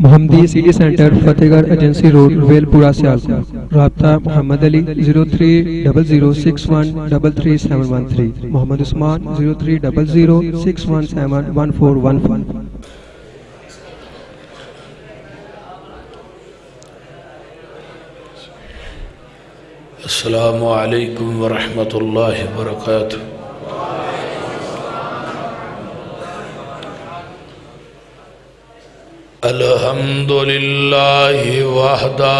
محمدی city centre فتح گڑھ agency road well پورہ سیالکوٹ۔ رابطہ محمد علی 030061337113، محمد عثمان 030061711415۔ السلام علیکم ورحمۃ اللہ وبرکاتہ۔ الحمد للہ وحدہ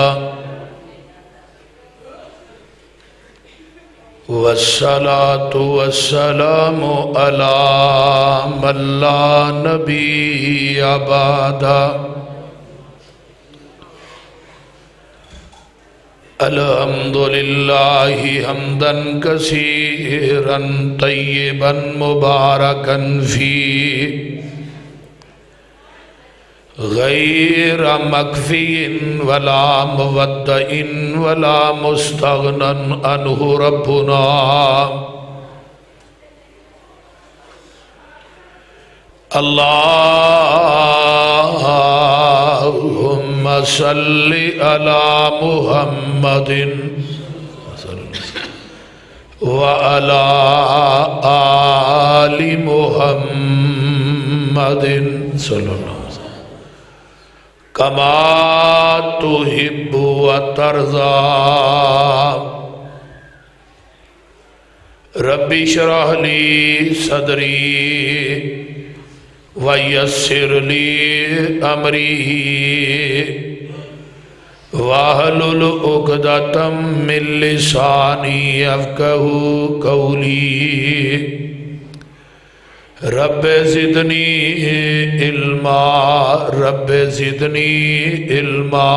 والصلاة والسلام علی من لا نبی بعدہ۔ الحمد للہ حمدا کثیرا طیبا مبارکا فیہ غیر مکفی ولا مودع ولا مستغنى عنہ ربنا۔ اللہم صل علی محمد وعلی آل محمد صلی اللہ علیہ وسلم کما تحب وترضى۔ رب اشرح لی صدری ویسر لی امری واحلل عقدۃ من لسانی یفقہوا قولی۔ رب زدنی علما رب زدنی علما۔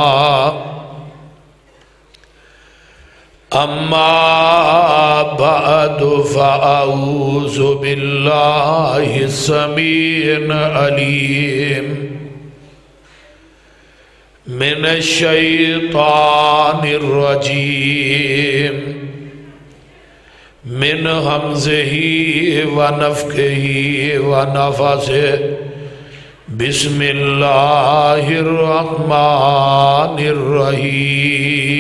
اما بعد فاعوذ باللہ السمیع العلیم من الشیطان الرجیم من حمزہ ونفخہ ونفثہ۔ بسم اللہ الرحمن الرحیم۔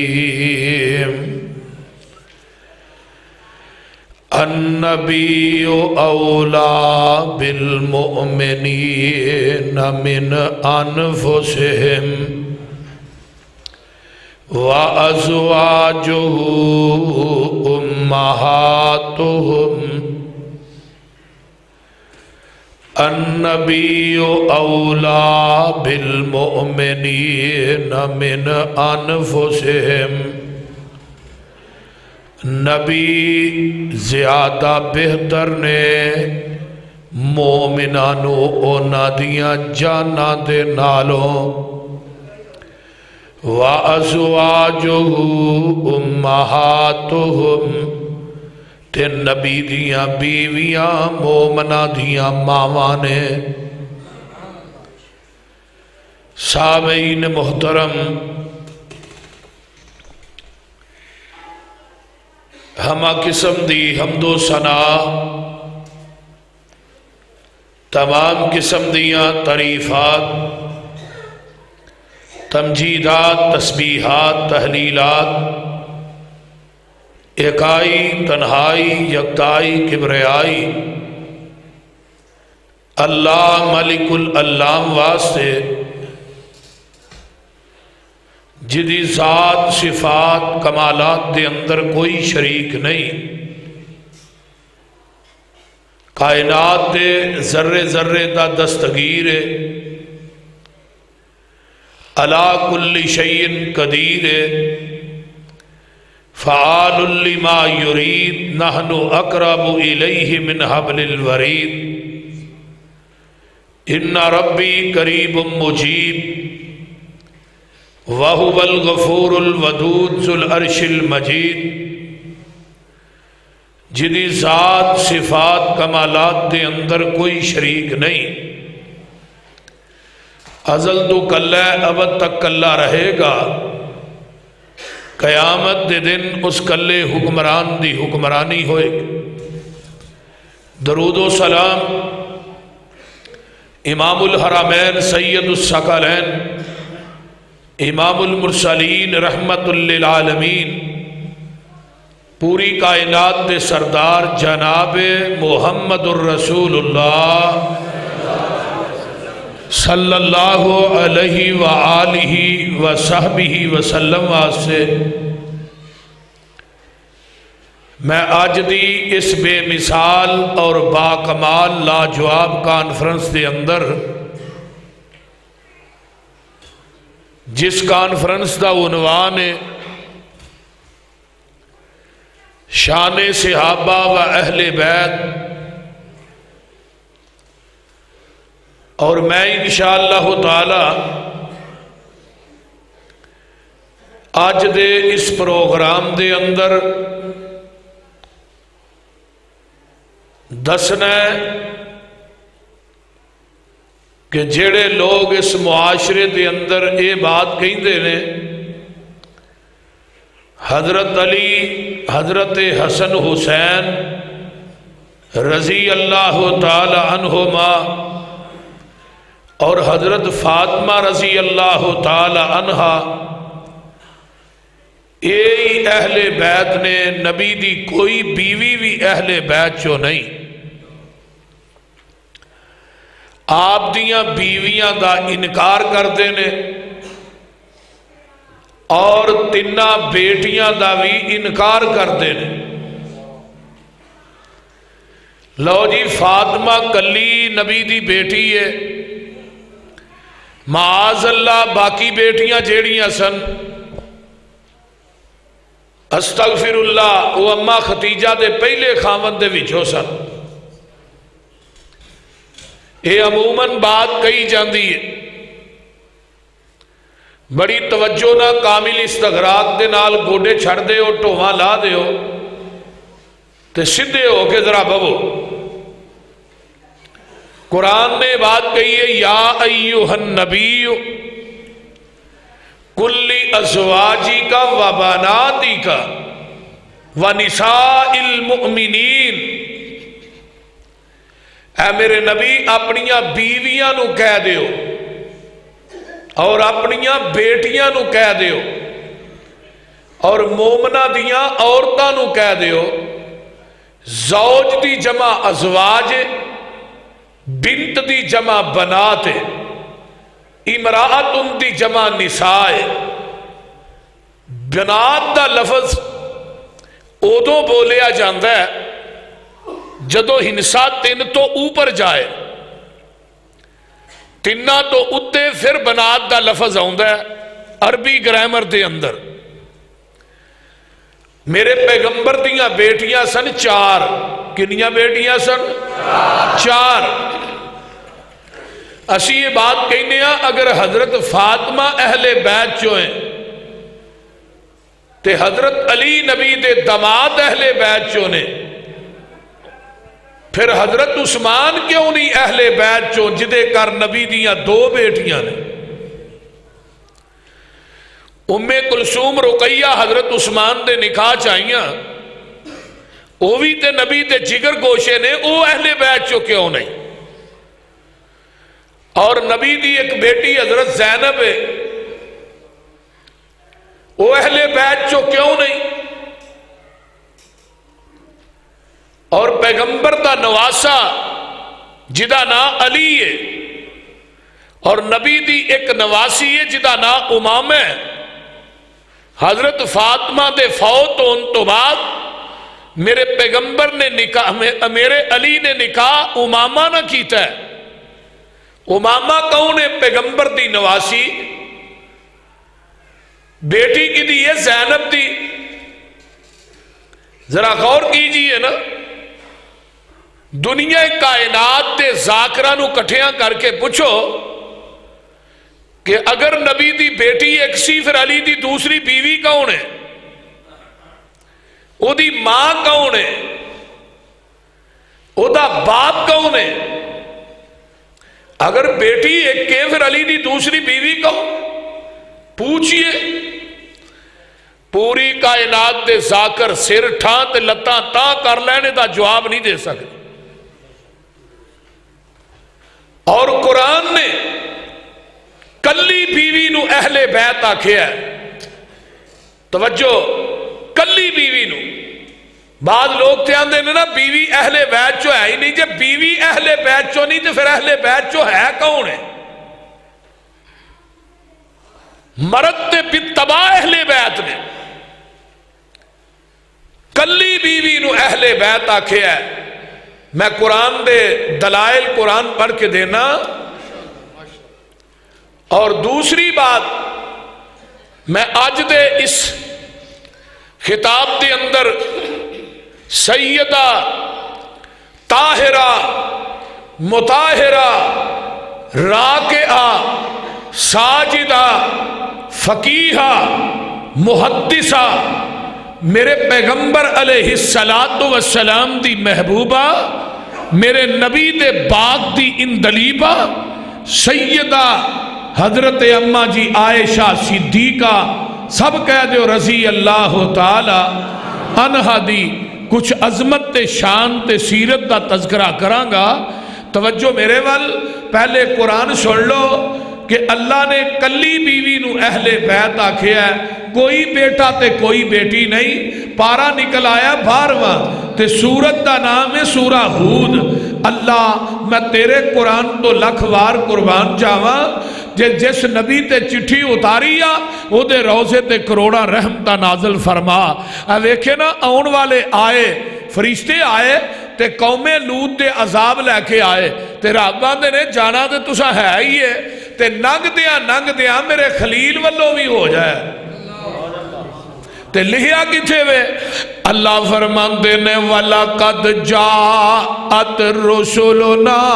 النبی اولیٰ بالمؤمنین من انفسہم وَأَزْوَاجُهُ أُمَّهَاتُهُمْ۔ النبی اولیٰ بالمؤمنین من انفسہم۔ نبی زیادہ بہتر نے مومنانو اونا دیاں جانا دے نالوں۔ وَأَزْوَاجُهُ أُمَّهَاتُهُمْ، تے نبی دیاں بیویاں مومنہ دیاں ماواں نے۔ سامعین محترم، ہما قسم دی حمد و ثنا، تمام قسم دیاں تعریفات، تمجیدات، تسبیحات، تحلیلات، ایکائی، تنہائی، یکتائی، کبریائی اللہ ملک العلام واسطے، جدی ذات صفات کمالات دے اندر کوئی شریک نہیں، کائنات دے ذرے ذرے دا دستگیر ہے، علا کل شیء قدیر، فعال لما یرید، نحن اقرب الیہ من حبل الورید۔ ان ربی قریب مجیب وہو الغفور الودود ذو العرش المجید۔ جدی ذات صفات کمالات دے اندر کوئی شریک نہیں، ازل تو کلہ ابد تک کلہ رہے گا، قیامت دے دن اس کلے حکمران دی حکمرانی ہوئے۔ درود و سلام امام الحرمین سید الثقلین امام المرسلین رحمت للعالمین پوری کائنات دے سردار جناب محمد الرسول اللہ صلی اللہ علیہ وآلہ وصحبہ وسلم واسطے میں آج دی اس بے مثال اور باکمال لاجواب کانفرنس دے اندر جس کانفرنس دا عنوان ہے شان صحابہ و اہل بیت، اور میں انشاءاللہ تعالی آج دے اس پروگرام دے اندر دسنا ہے کہ جڑے لوگ اس معاشرے دے اندر یہ بات کہندے نے حضرت علی، حضرت حسن حسین رضی اللہ تعالی عنہما اور حضرت فاطمہ رضی اللہ تعالی عنہا، یہ اہل بیت نے، نبی دی کوئی بیوی بھی اہل بیت چو نہیں۔ آپ دیاں بیویاں دا انکار کردے نے اور تینہ بیٹیاں دا بھی انکار کردے نے۔ لو جی فاطمہ کلی نبی دی بیٹی ہے، معاذ اللہ باقی بیٹیاں جیڑیاں سن استغفر اللہ وہ اما ختیجہ دے پہلے خاوند دے وچوں سن۔ یہ عموماً بات کہی جاندی ہے، بڑی توجہ نہ کامل استغراق دے نال گوڈے چھڑ دے ہو، ٹوہاں لا دے ہو تے سدھے ہو کے ذرا ببو۔ قرآن نے بات کہی ہے یا ایھا النبی کل ازواجک و بناتک و نساء المؤمنین، اے میرے نبی اپنیاں بیویاں نو کہہ دیو اور اپنیاں بیٹیاں نو کہہ دیو اور مومنہ دیاں عورتاں نو کہہ دیو۔ زوج دی جمع ازواج، بنت دی جمع بنات، امرأت دی جمع نساء۔ بنات دا لفظ ادو بولیا جاندہ ہے جدو ہنسا تین تو اوپر جائے، تینہ تو اتے پھر بنات دا لفظ آؤندہ ہے عربی گرامر دے اندر۔ میرے پیغمبر دیاں بیٹیاں سن چار، کنیاں بیٹیاں سن؟ چار۔ اسی یہ بات کہنے ہیں اگر حضرت فاطمہ اہل بیت جو ہیں تے حضرت علی نبی دے داماد اہل بیت جو نے، پھر حضرت عثمان کیوں نہیں اہل بیت چو جدے کر نبی دیاں دو بیٹیاں نے؟ ام کلثوم رقیہ حضرت عثمان دے نکاح چاہیاں، وہ بھی تے نبی دے جگر گوشے نے، وہ اہل بیت چو کیوں نہیں؟ اور نبی دی ایک بیٹی حضرت زینب ہے، وہ اہل بیت چو کیوں نہیں؟ اور پیغمبر دا نواسا جدا نا علی ہے اور نبی دی ایک نواسی ہے جدا نا امامہ ہے۔ حضرت فاطمہ دے فوت ہون تو بعد میرے پیغمبر نے نکاح، میرے علی نے نکاح امامہ نہ کیتا ہے۔ امامہ کون ہے؟ پیغمبر دی نواسی، بیٹی کی دی ہے زینب دی۔ ذرا غور کیجئے نا، دنیا کائنات دے ذاکرہ نو کٹھیاں کر کے پوچھو کہ اگر نبی دی بیٹی ایک سی پھر علی دی دوسری بیوی کون ہے؟ او دی ماں کون ہے؟ او دا باپ کون ہے؟ اگر بیٹی ایک کے پھر علی دی دوسری بیوی کون؟ پوچھئے۔ پوری کائنات دے ذاکر سر ٹھان تے لتاں تاں کر لینے دا جواب نہیں دے سکتے۔ اور قرآن نے کلی بیوی نو اہل بیت آکھیا ہے. توجہ، کلی بیوی نو. بعض لوگ تے آندے نے نا بیوی اہل بیت چو ہے ہی نہیں. جب بیوی اہل بیت چو نہیں تو پھر اہل بیت چو ہے کون ہے؟ مرد تے بتبا اہل بیت نے. کلی بیوی نو اہل بیت آکھیا ہے. میں قرآن دے دلائل قرآن پڑھ کے دینا. اور دوسری بات، میں آج دے اس خطاب دے اندر سیدہ طاہرہ مطاہرہ راکعہ ساجدہ فقیہہ محدثہ میرے پیغمبر علیہ السلام دی محبوبہ، میرے نبی دے باغ دی اندلیبہ سیدہ حضرت اماں جی عائشہ صدیقہ، سب کہہ دیو رضی اللہ تعالی عنہا دی کچھ عظمت تے شان تے سیرت دا تذکرہ کرانگا. توجہ میرے وال، پہلے قرآن سن لو کہ اللہ نے کلی بیوی نو اہل بیت آکھیا ہے. کوئی بیٹا تے کوئی بیٹی نہیں. پارا نکل آیا 12واں تے سورت دا نام ہے سورہ ہود. اللہ میں تیرے قرآن تو لکھ وار قربان جاواں جس نبی تے چٹھی اتاری آ او دے روزے تے کروڑا رحمتہ نازل فرما. ویکھے نا آن والے آئے، فرشتے آئے تے قوم لوط دے عذاب لے کے آئے تے رب آندے نے جانا تے تساں ہے ہی ہے تے ننگ دیاں میرے خلیل والوں بھی ہو جائے. تے لہیا کتھے وے؟ اللہ فرماندے نے وَلَقَدْ جَاءَتْ رُسُلُنَا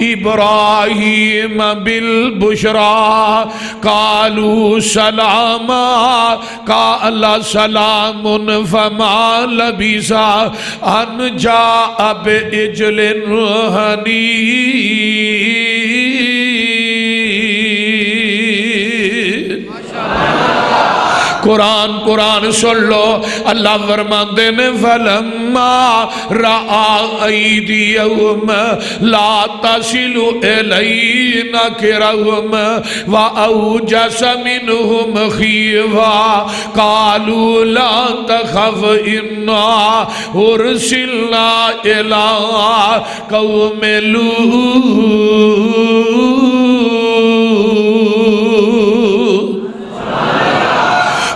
إِبْرَاهِيمَ بِالْبُشْرَى قَالُوا سَلَامًا قَالَ سَلَامٌ فَمَا لَبِثَ أَنْ جَاءَ بِعِجْلٍ حَنِيذٍ. قرآن سن لو. اللہ فرماندے نے فَلَمَّا رَأَى أَيْدِيَهُمْ لَا تَصِلُ إِلَيْهِ نَكِرَهُمْ وَأَوْجَسَ مِنْهُمْ خِيفَةً قَالُوا لَا تَخَفْ إِنَّا أُرْسِلْنَا إِلَىٰ قَوْمِ لُوطٍ.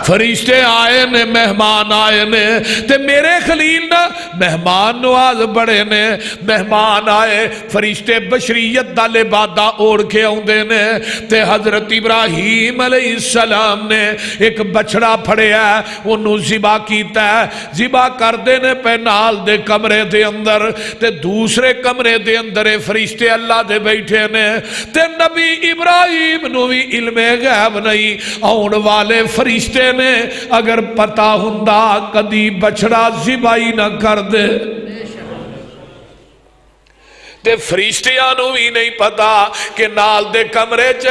فرشتے آئے نے، مہمان آئے نے تے میرے خلیل نا مہمان نواز بڑے نے. مہمان آئے، فرشتے بشریت دا لبادہ اوڑ کے آؤندے نے تے حضرت ابراہیم علیہ السلام نے ایک بچڑا پھڑیا ہے، انہوں ذبح کیتا ہے. ذبح کر دینے پہ نال دے کمرے دے اندر تے دوسرے کمرے دے اندر فرشتے اللہ دے بیٹھے نے تے نبی ابراہیم نو بھی علم غیب نہیں. آن والے فرشتے نے اگر پتا ہوندا کدی بچڑا ذبح نہ کر دے. تے فرشتیاں نو بھی نہیں پتا کہ نال دے کمرے چ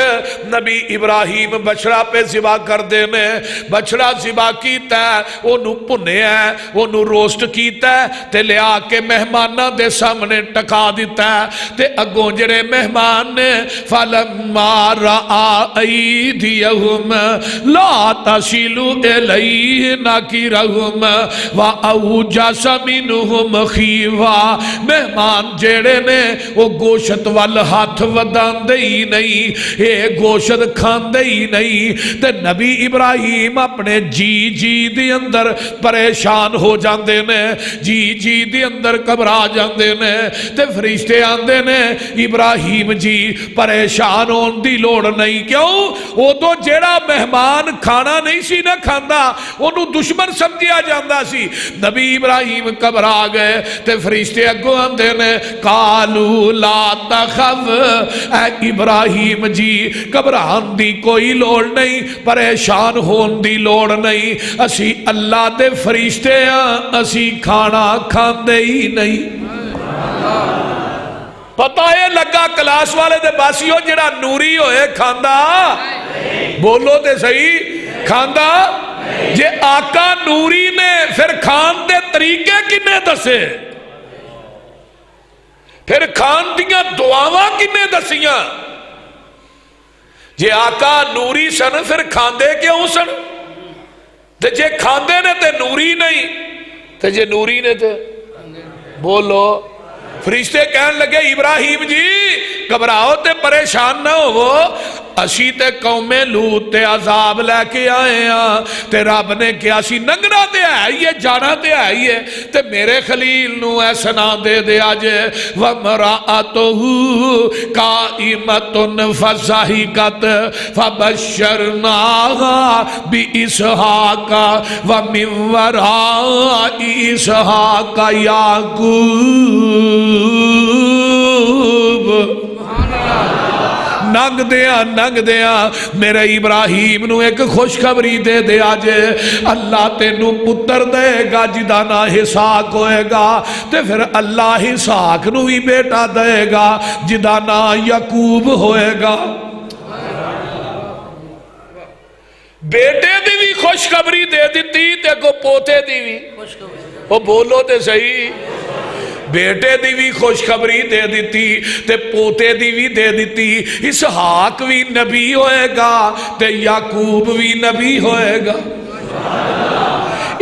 نبی ابراہیم بچڑا پہ ذبح کر دینے. بچڑا ذبح کیتا ہے، انہوں پنے ہے، انہوں روسٹ کیتا ہے تے لے آ کے مہمانہ دے سامنے ٹکا دیتا ہے. تے اگوں جڑے مہمان نے فَلَمَّا رَأَى أَيْدِيَهُمْ لَا تَصِلُ إِلَيْهِ نَكِرَهُمْ وَأَوْجَسَ مِنْهُمْ خِيفَةً. مہمان جڑے نے وہ گوشت وال ہاتھ ودان دے ہی نہیں، یہ گوشت کھان دے ہی نہیں. تے نبی ابراہیم اپنے جی دی اندر پریشان ہو جاندے نے، جی دی اندر گھبرا جاندے نے. تے فرشتے آندے نے ابراہیم جی پریشان ہون دی لوڑ نہیں. کیوں؟ وہ تو جیڑا مہمان کھانا نہیں سی نہ کھاندا انہوں دشمن سمجھیا جاندا سی. نبی ابراہیم گھبرا گئے تے فرشتے اگوں آندے نے قالوا لا تخف. اے ابراہیم جی گھبران دی کوئی لوڑ نہیں، پریشان ہون دی لوڑ نہیں. اسی اللہ دے فرشتے ہیں، اسی کھانا کھاندے ہی نہیں. پتہ ہے لگا کلاس والے دے باسیوں جڑا نوری ہوئے کھاندا، بولو تے صحیح، کھاندا جے آقا نوری نے پھر کھان دے طریقے کنے دسے. پھر کھان دیاں دعاواں کنے دسیاں؟ جے آقا نوری سن پھر کھاندے کیوں سن؟ تے جے کھاندے نے تے نوری نہیں، تے جے نوری نے تے بولو۔ فرشتے کہنے لگے ابراہیم جی گھبراؤ تے پریشان نہ ہو، اسی تے قوم لوط تے عذاب لے کے آئے ہیں، تے رب نے کیا سی ننگنا تے آئیے جانا تے آئیے، تے میرے خلیل نو اے سنا دے دے آجے وَمْرَأَتُهُ قَائِمَةٌ فَضَحِكَتْ فَبَشَّرْنَاهَا بِإِسْحَاقَ وَمِنْ وَرَاءِ إِسْحَاقَ يَعْقُوبَ۔ ننگ دیاں میرے ابراہیم نو ایک خوشخبری دے دے آجے، اللہ تینو پتر دے گا جدا نا اسحاق ہوئے گا، تے پھر اللہ اسحاق نو ہی بیٹا دے گا جدا نا یعقوب ہوئے گا۔ بیٹے دی بھی خوشخبری دے دیتی تے کو پوتے دی بھی، وہ بولو تے صحیح، بیٹے دی بھی خوشخبری دے دیتی تے پوتے دی بھی دے دیتی، اسحاق بھی نبی ہوئے گا تے یعقوب بھی نبی ہوئے گا۔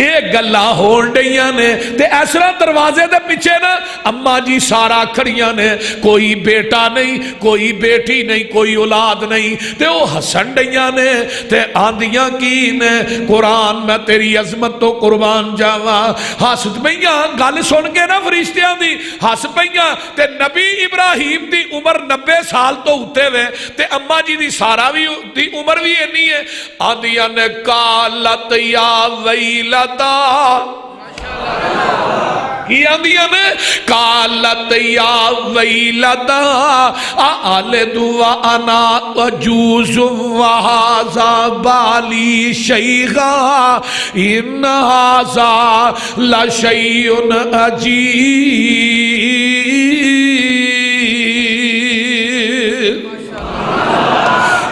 ایک گلہ ہون ڈیاں نے تے ایسرا دروازے دے پیچھے نا اماں جی سارا کھڑیاں نے، کوئی بیٹا نہیں، کوئی بیٹی نہیں، کوئی اولاد نہیں، تے وہ ہسن ڈیاں نے تے آندیاں کی نے قرآن میں تیری عظمت تو قربان جاواں، ہس پئیاں گل سن کے نا فرشتیاں دی ہس پئیاں، تے نبی ابراہیم دی عمر 90 سال تو ہوتے ہوئے تے اماں جی دی سارا بھی دی عمر بھی اینی ہے، آندیاں نے قالت یا ویلت کی آندیاں نے قالت یا ویلتا آلد وانا عجوز وہذا بالی شیخا ان ھذا لشیء عجیب۔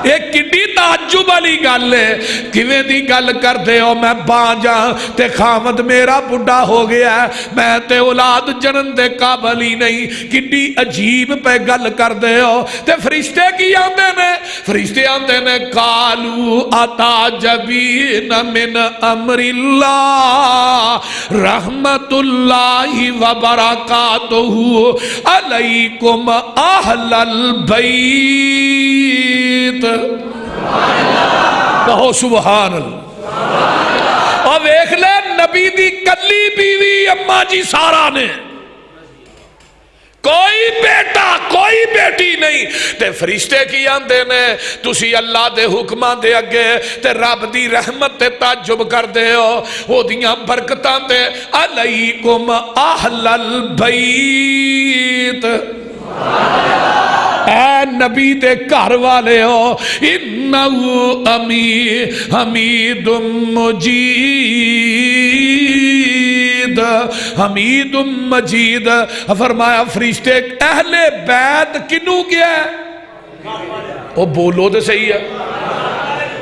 ایک کڈی تعجب والی گل ہے، کیویں دی گل کر دے ہو میں بانجا تے خامد میرا بڑھا ہو گیا ہے، میں تے اولاد جنن دے قابل ہی نہیں، کڈی عجیب پہ گل کر دے ہو۔ تے فرشتے کی آندے نے؟ فرشتے آندے نے قالو اتعجبین من امر اللہ رحمت اللہ وبرکاتہ علیکم اہل البیت۔ کہو سبحان اللہ۔ اور دیکھ لے نبی دی کلی بیوی اماں جی سارا نے، کوئی بیٹا کوئی بیٹی نہیں، تے فرشتے کی آندے نے تسی اللہ دے حکماں دے اگے تے رب دی رحمت تے تعجب کر دے ہو، وہ دیاں برکتاں تے علیکم اہل البیت۔ اے نبی دے گھر والے ہو، انہو حمید مجید، حمید مجید۔ فرمایا فرشتے اہل بیت کنو کیا ہے؟ وہ بولو تو صحیح ہے،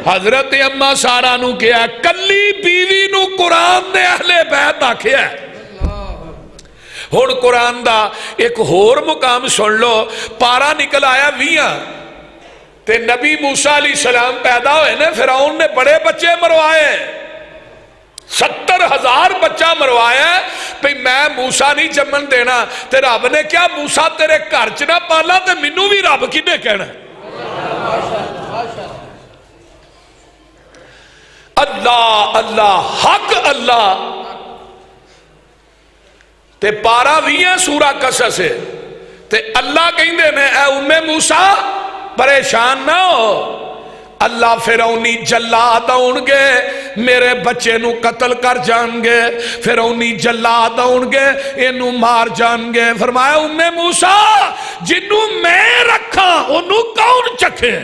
حضرت اماں سارا نو کیا ہے، کلی بیوی نو قرآن نے اہل بیت آکھیا ہے۔ ہون قرآن دا ایک ہور مقام سن لو، پارا نکل آیا 20 تے نبی موسیٰ علیہ السلام پیدا ہوئے نے، فرعون نے بڑے بچے مروائے، 70,000 بچہ مروایا، پہ میں موسیٰ نہیں جمن دینا، تے رب نے کیا موسیٰ تیرے گھر چ نہ پالا تے منو بھی رب کنے کہنا۔ اللہ اللہ حق اللہ۔ تے پارا 20 سورہ قصص ہے، تے اللہ کہیں دے نے اے موسیٰ پریشان نہ ہو، اللہ فرعونی جلاد آؤن گے، میرے بچے نو قتل کر جان گے، فرعونی جلاد آؤن گے، انو مار جان گے۔ فرمایا موسیٰ جنو میں رکھا انو کون چکھے؟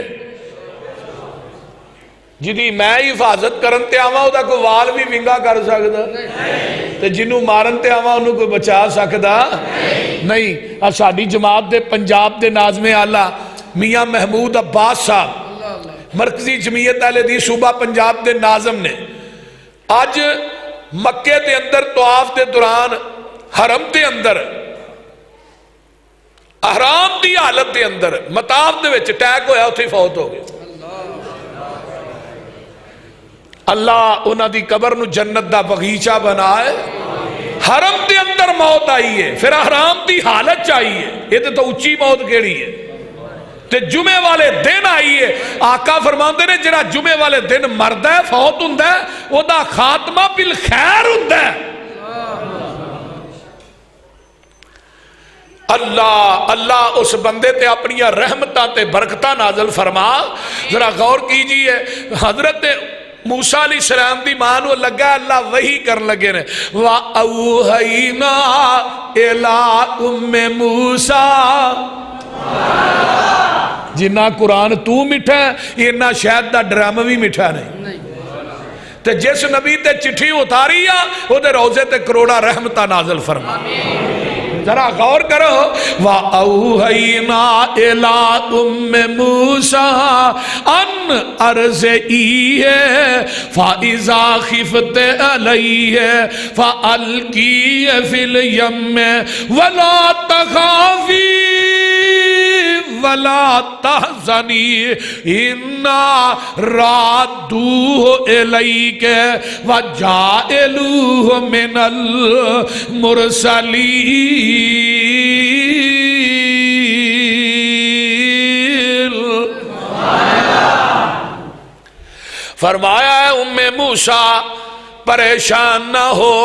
جدی میں حفاظت کرن تے آواں دا کوئی وال بھی ونگا کر سکتا تے جنو مارن تے آواں انو کوئی بچا سکتا نہیں۔ ساڈی جماعت دے پنجاب دے ناظم اعلیٰ میاں محمود عباس صاحب مرکزی جمعیت اہل حدیث صوبہ پنجاب دے ناظم نے آج مکے دے اندر طواف دے دوران حرم دے اندر احرام دی حالت دے اندر مطاف دے وچ اٹیک ہویا اتھے فوت ہو گئے. اللہ انہاں دی قبر نو جنت دا بغیچہ بنائے. حرم دے اندر موت آئی ہے پھر احرام دی حالت چاہیے یہ تو اچھی موت کیڑی ہے تے جمعے والے دن آئی ہے. آقا فرماندے نے جڑا جمعے والے دن مرد ہے فوت ہوندا ہے او دا خاتمہ بالخیر ہوندا ہے. اللہ اس بندے تے اپنی رحمتاں تے برکتاں نازل فرما. ذرا غور کیجئے حضرت موسیٰ علیہ السلام دی ماں نو لگا اللہ وحی کرن لگے نے وَأَوْحَيْنَا إِلَىٰ أُمِّ مُوسَىٰ. جنہ قرآن تو مٹھا ہے یہ نہ شاید دا ڈرام بھی مٹھا نہیں. تے جس نبی تے چٹھی اتاری وہ دے روزے تے کروڑا رحمتہ نازل فرما. ذرا غور کرو وَأَوْحَيْنَا إِلَىٰ أُمِّ مُوسَىٰ أَنْ أَرْضِعِيهِ فَإِذَا خِفْتِ عَلَيْهِ فَأَلْقِيهِ فِي الْيَمِّ وَلَا تَخَافِي وَلَا تَحْزَنِي إِنَّا رَادُّوهُ إِلَيْكَ وَجَاعِلُوهُ مِنَ الْمُرْسَلِينَ. فرمایا ہے ام موسیٰ پریشان نہ ہو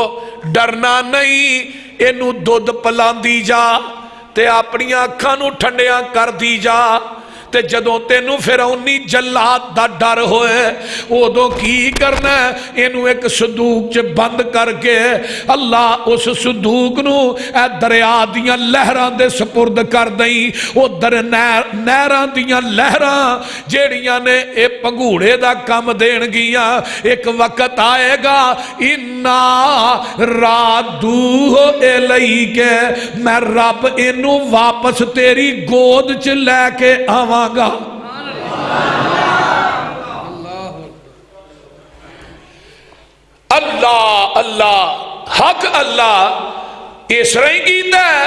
ڈرنا نہیں اینو دودھ پلان دی جا تے اپنی آنکھاں نو ٹھنڈیاں کر دی جا تے جدوں تینو فرعونی جلات دا ڈر ہوئے ادوں کی کرنا ہے اینو ایک صندوق چ بند کر کے اللہ اس صندوق نو اے دریا دیاں لہران دے سپرد کر دیں. او در نہران دیاں لہران جیڑیاں نے اے پنگوڑے دا کم دین گیاں ایک وقت آئے گا انا رادوہ الیک میں رب اینو واپس تیری گود چ لے کے آواں گا. اللہ اللہ حق اللہ اس رہی کیتا ہے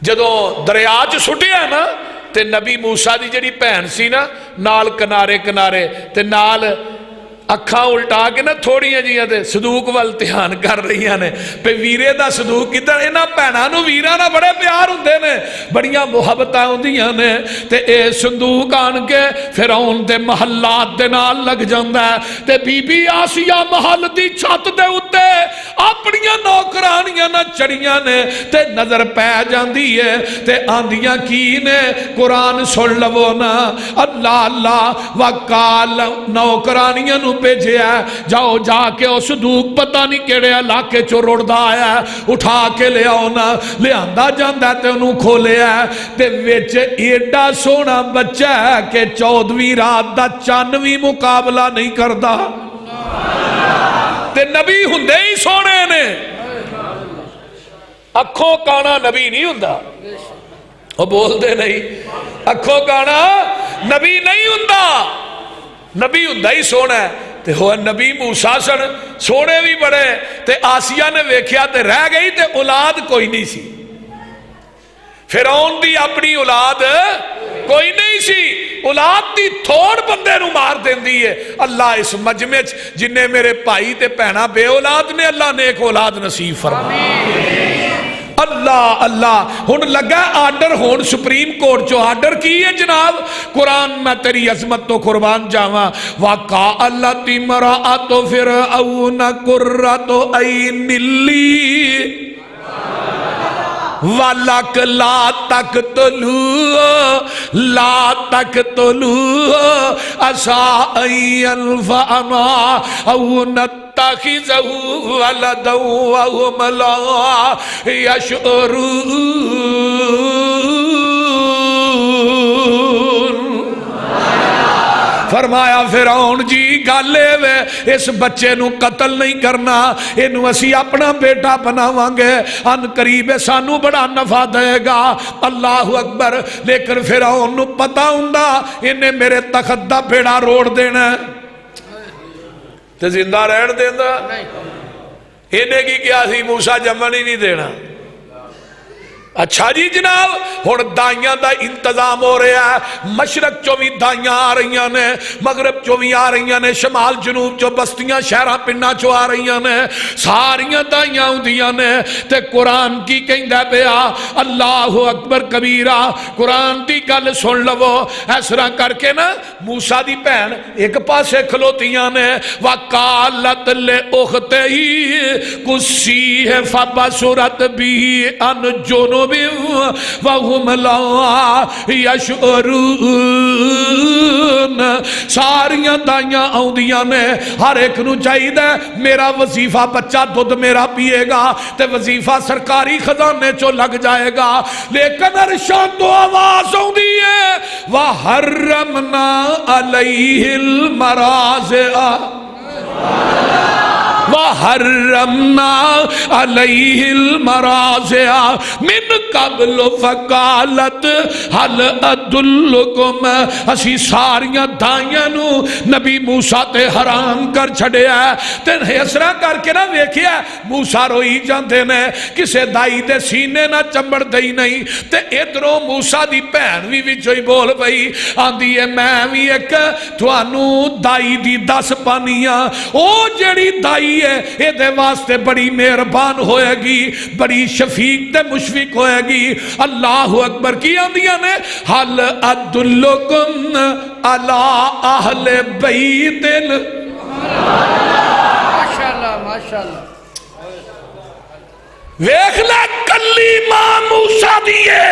جدوں دریا چ سٹیا نا تے نبی موسیٰ دی جڑی بہن سی نا نال کنارے کنارے تے نال اکھاں الٹا کے نا تھوڑیاں جیاں تے صندوق وال دھیان کر رہی نے پہ ویرے دا صندوق کدھر انہاں بھیناں نو ویراں نال بڑے پیار ہوندے نے بڑیاں محبتاں ہوندیاں نے تے اے صندوق آن کے فرعون دے محلات دے نال لگ جاندا ہے تے بی بی آسیہ محل دی چھت دے اوتے اپنیاں نوکرانیاں نہ چڑیاں نے تے نظر پے جاندی ہے تے آندیاں کی نے قرآن سن لو نا اللہ اللہ وقال نوکرانیاں نو بھیجے ہے جاؤ جا کے اس صندوق پتہ نہیں کیڑے علاقے چو رڑدا آیا ہے اٹھا کے لے آؤ نا لے آندا جاندا تے انہوں کھولے ہے تے وچ ایڈا سونا بچہ ہے کہ 14ویں رات دا 94 مقابلہ نہیں کردا تے نبی ہوندے ہی سونے نے اکھوں کانا نبی نہیں ہوندا وہ بول دے نہیں اکھوں کانا نبی نہیں ہوندا نبی ہوندا ہی سونا ہے تے ہوا نبی موسیٰ سن سونے بھی بڑے تے آسیہ نے ویکھیا تے رہ گئی تے اولاد کوئی نہیں سی فرعون دی اپنی اولاد کوئی نہیں سی اولاد دی تھوڑ بندے نو مار دین دی ہے. اللہ اس مجمع جن نے میرے بھائی تے پہنا بے اولاد نے اللہ نے ایک اولاد نصیب فرمائے. اللہ اللہ ہن لگا آرڈر ہون سپریم کورٹ جو آرڈر کی ہے جناب قرآن میں تیری عظمت تو قربان جاواں وَقَالَتِ امْرَأَتُ فِرْعَوْنَ قُرَّةُ عَيْنٍ لِّي وَلَكَ لَا تَقْتُلُوهُ عَسَىٰ أَن يَنفَعَنَا أَوْ نَتَّخِذَهُ وَلَدًا وَهُمْ لَا يَشْعُرُونَ. فرمایا فرعون جی گالے وے اس بچے نو قتل نہیں کرنا انو اسی اپنا بیٹا بناواں گے ان قریب سانو بڑا نفع دے گا. اللہ اکبر. لیکن فرعون نو پتا ہوندا انہیں میرے تخت دا بیڑا روڑ دینا تے زندہ رہن دیندا انہیں کی کیا سی موسیٰ جمن ہی نہیں دینا اچھا جی جناب ہن دائیاں دا انتظام ہو رہا ہے، مشرق چو بھی دائیاں آ رہی نے، مغرب چو بھی آ رہی نے، شمال جنوب چو بستیاں شہراں پنڈاں چو آ رہی نے، ساریاں دائیاں ہوندیاں نے تے قرآن کی کہندا پیا اللہ اکبر کبیرہ، قرآن دی گل سن لو اس طرح کر کے نا موسیٰ دی بہن ایک پاسے کھلوتیاں نے وقالت لأختہی قصیہ فبصرت بھی ان جنوب وهم لا یشعرون، ساریاں دائیاں آؤندیاں نے، ہر ایک نو چاہیے میرا وظیفہ بچہ دودھ میرا پیے گا تے وظیفہ سرکاری خزانے چو لگ جائے گا، لیکن ارشاد تو آواز آؤندی ہے وحرمنا علیہ المراضع وحرمنا علیہ المراضع من قبل فقالت حل ادلکم، اسی ساریاں دائیاں نو نبی موسیٰ تے حرام کر چھڑے ہے تے حسرہ کر کے نہ ویکھیا موسیٰ روئی جاندے نے کسے دائی دے سینے نہ چمبڑ دئی نہیں تے ادھروں موسیٰ دی بہن بھی جوئی بول پئی آندی ہے میں بھی ایک توانو دائی دی 10 پانیاں او جڑی دائی ہے اے دے واسطے بڑی مہربان ہوئے گی، بڑی شفیق تے مشفق ہوئے گی۔ اللہ اکبر کی آندیاں نے حل ادلکم علی اہل بیت ماشاءاللہ ماشاءاللہ ویکھ لے کلی ماں موسیٰ دیئے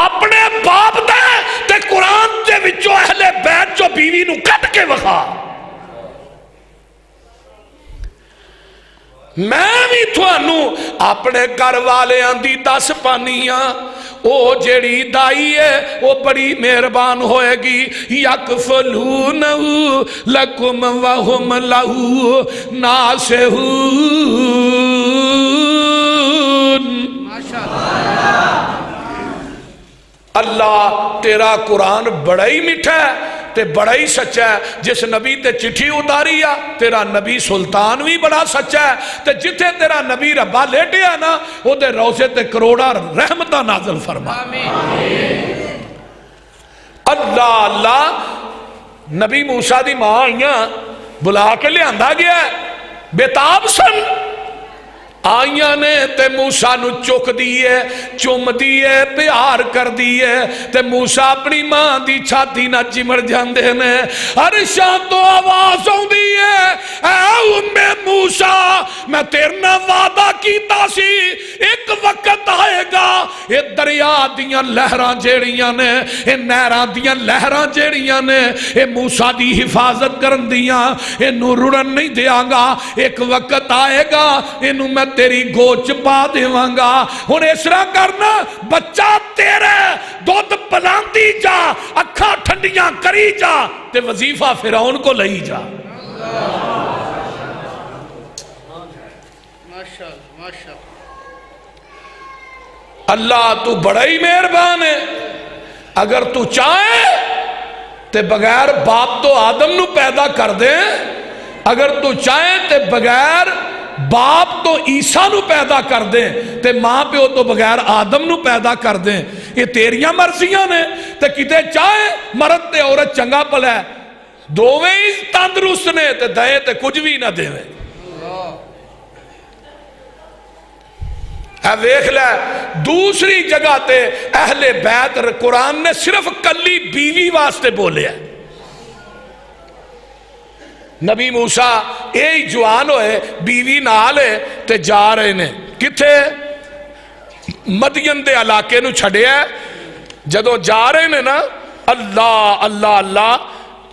اپنے باپ دے تے قرآن دے وچو اہل بیت جو بیوی نو کٹ کے وخا میں بھی تھوانو اپنے گھر والے آندی 10 پانیاں او جیڑی دائی ہے وہ بڑی مہربان ہوئے گی یکفلونہو لکم وہم لہو ناسہون۔ اللہ تیرا قرآن بڑا ہی میٹھا ہے تے بڑا ہی سچا ہے، جس نبی تے چٹھی اتاری آ تیرا نبی سلطان بھی بڑا سچا ہے تے جتھے تیرا نبی ربا لیٹے آ نا وہ تے روزے تے کروڑا رحمتہ نازل فرما۔ اللہ اللہ نبی موسیٰ دی ماں آئیاں بلا کے لے آندہ گیا ہے بیتاب سن آئیاں نے تے موسیٰ نو چک دیئے چوم دیئے پیار کر دیئے تے موسیٰ اپنی ماں دی چھاتی نہ چمڑ جاندے نے ارشاد تو آواز ہوں دیئے اے ام موسیٰ میں تیرنا وعدہ کیتا سی ایک وقت آئے گا یہ دریا دیاں لہران جیڑیاں نے یہ نہران دیاں لہران جیڑیاں نے یہ موسیٰ دی حفاظت کرن دیاں یہ نو رڑن نہیں دیاں گا ایک وقت آئے گا انہوں میں تیری گوچ پا دیوانگا ہن اسرا کرنا بچہ تیرے دودھ پلاندی جا اکھا ٹھنڈیاں کری جا تے وظیفہ فرعون کو لئی جا۔ اللہ تو بڑا ہی مہربان ہے، اگر تو چاہے تے بغیر باپ تو آدم نو پیدا کر دے، اگر تو چاہے تے بغیر باپ تو عیسیٰ نو پیدا کر دیں تے ماں پہ ہو تو بغیر آدم نو پیدا کر دیں، یہ تیریاں مرضیاں نے تے کتے چاہے مرد تے عورت چنگا پل ہے دوویں ہی تندرست نے تے دائیں تے کچھ بھی نہ دیں۔ اے ویکھ لے دوسری جگہ تے اہل بیت قرآن نے صرف کلی بیوی واسطے بولے ہیں۔ نبی موسیٰ ایک جوان ہوئے بیوی نالے تے جا رہے نے کتھے مدین دے علاقے نو چھڑے ہے جدو جا رہے نے نا اللہ اللہ اللہ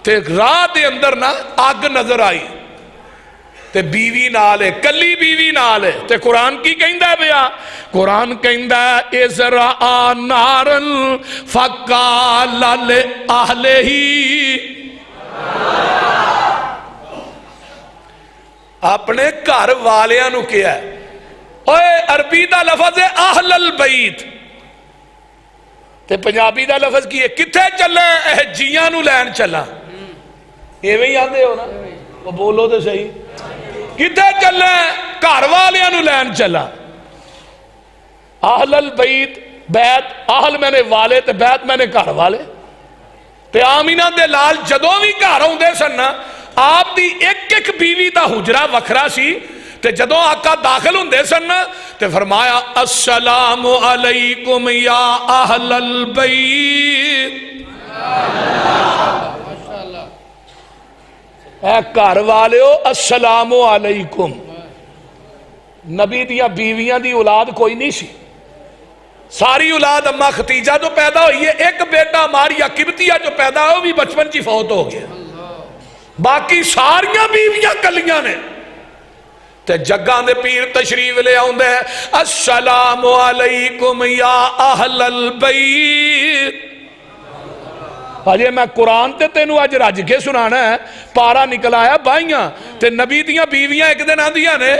تے راہ دے اندر نا آگ نظر آئی تے بیوی نالے کلی بیوی نالے تے قرآن کی کہندہ بیا قرآن کہندہ ازرعا نارن فقال لأہلہی اپنے گھر والیاں نو کیا ہے اوے عربی دا لفظ ہے اہل البیت تے پنجابی دا لفظ کی ہے کتھے چلے اے جیاں نو لین چلا ایویں ہی آدھے ہو نا وہ بولو دے صحیح کتھے چلے گھر والیاں نو لین چلا اہل البیت بیت اہل میں نے والے تے بیت میں نے گھر والے تے آمینہ دے لال جدوں بھی گھر آوندے سن نا آپ دی ایک ایک بیوی دا حجرہ وکھرا سی تے جدوں آقا داخل ہوندے سن نا تے فرمایا السلام علیکم یا اہل البیت اے گھر والےو السلام علیکم نبی دیا بیویاں دی اولاد کوئی نہیں سی ساری اولاد اماں ختیجہ جو پیدا ہوئی ہے ایک بیٹا ماریا قبطیہ جو پیدا ہو بھی بچپن چی فوت ہو گیا باقی ساریاں بیویاں کلیاں نے تے جگان دے پیر تشریف لے آؤں دے السلام علیکم یا اہل البیت آجے میں قرآن تے تینوں آج رج کے سنانا ہے پارا نکل آیا بائیاں تے نبی دیاں بیویاں ایک دن آن دیاں نے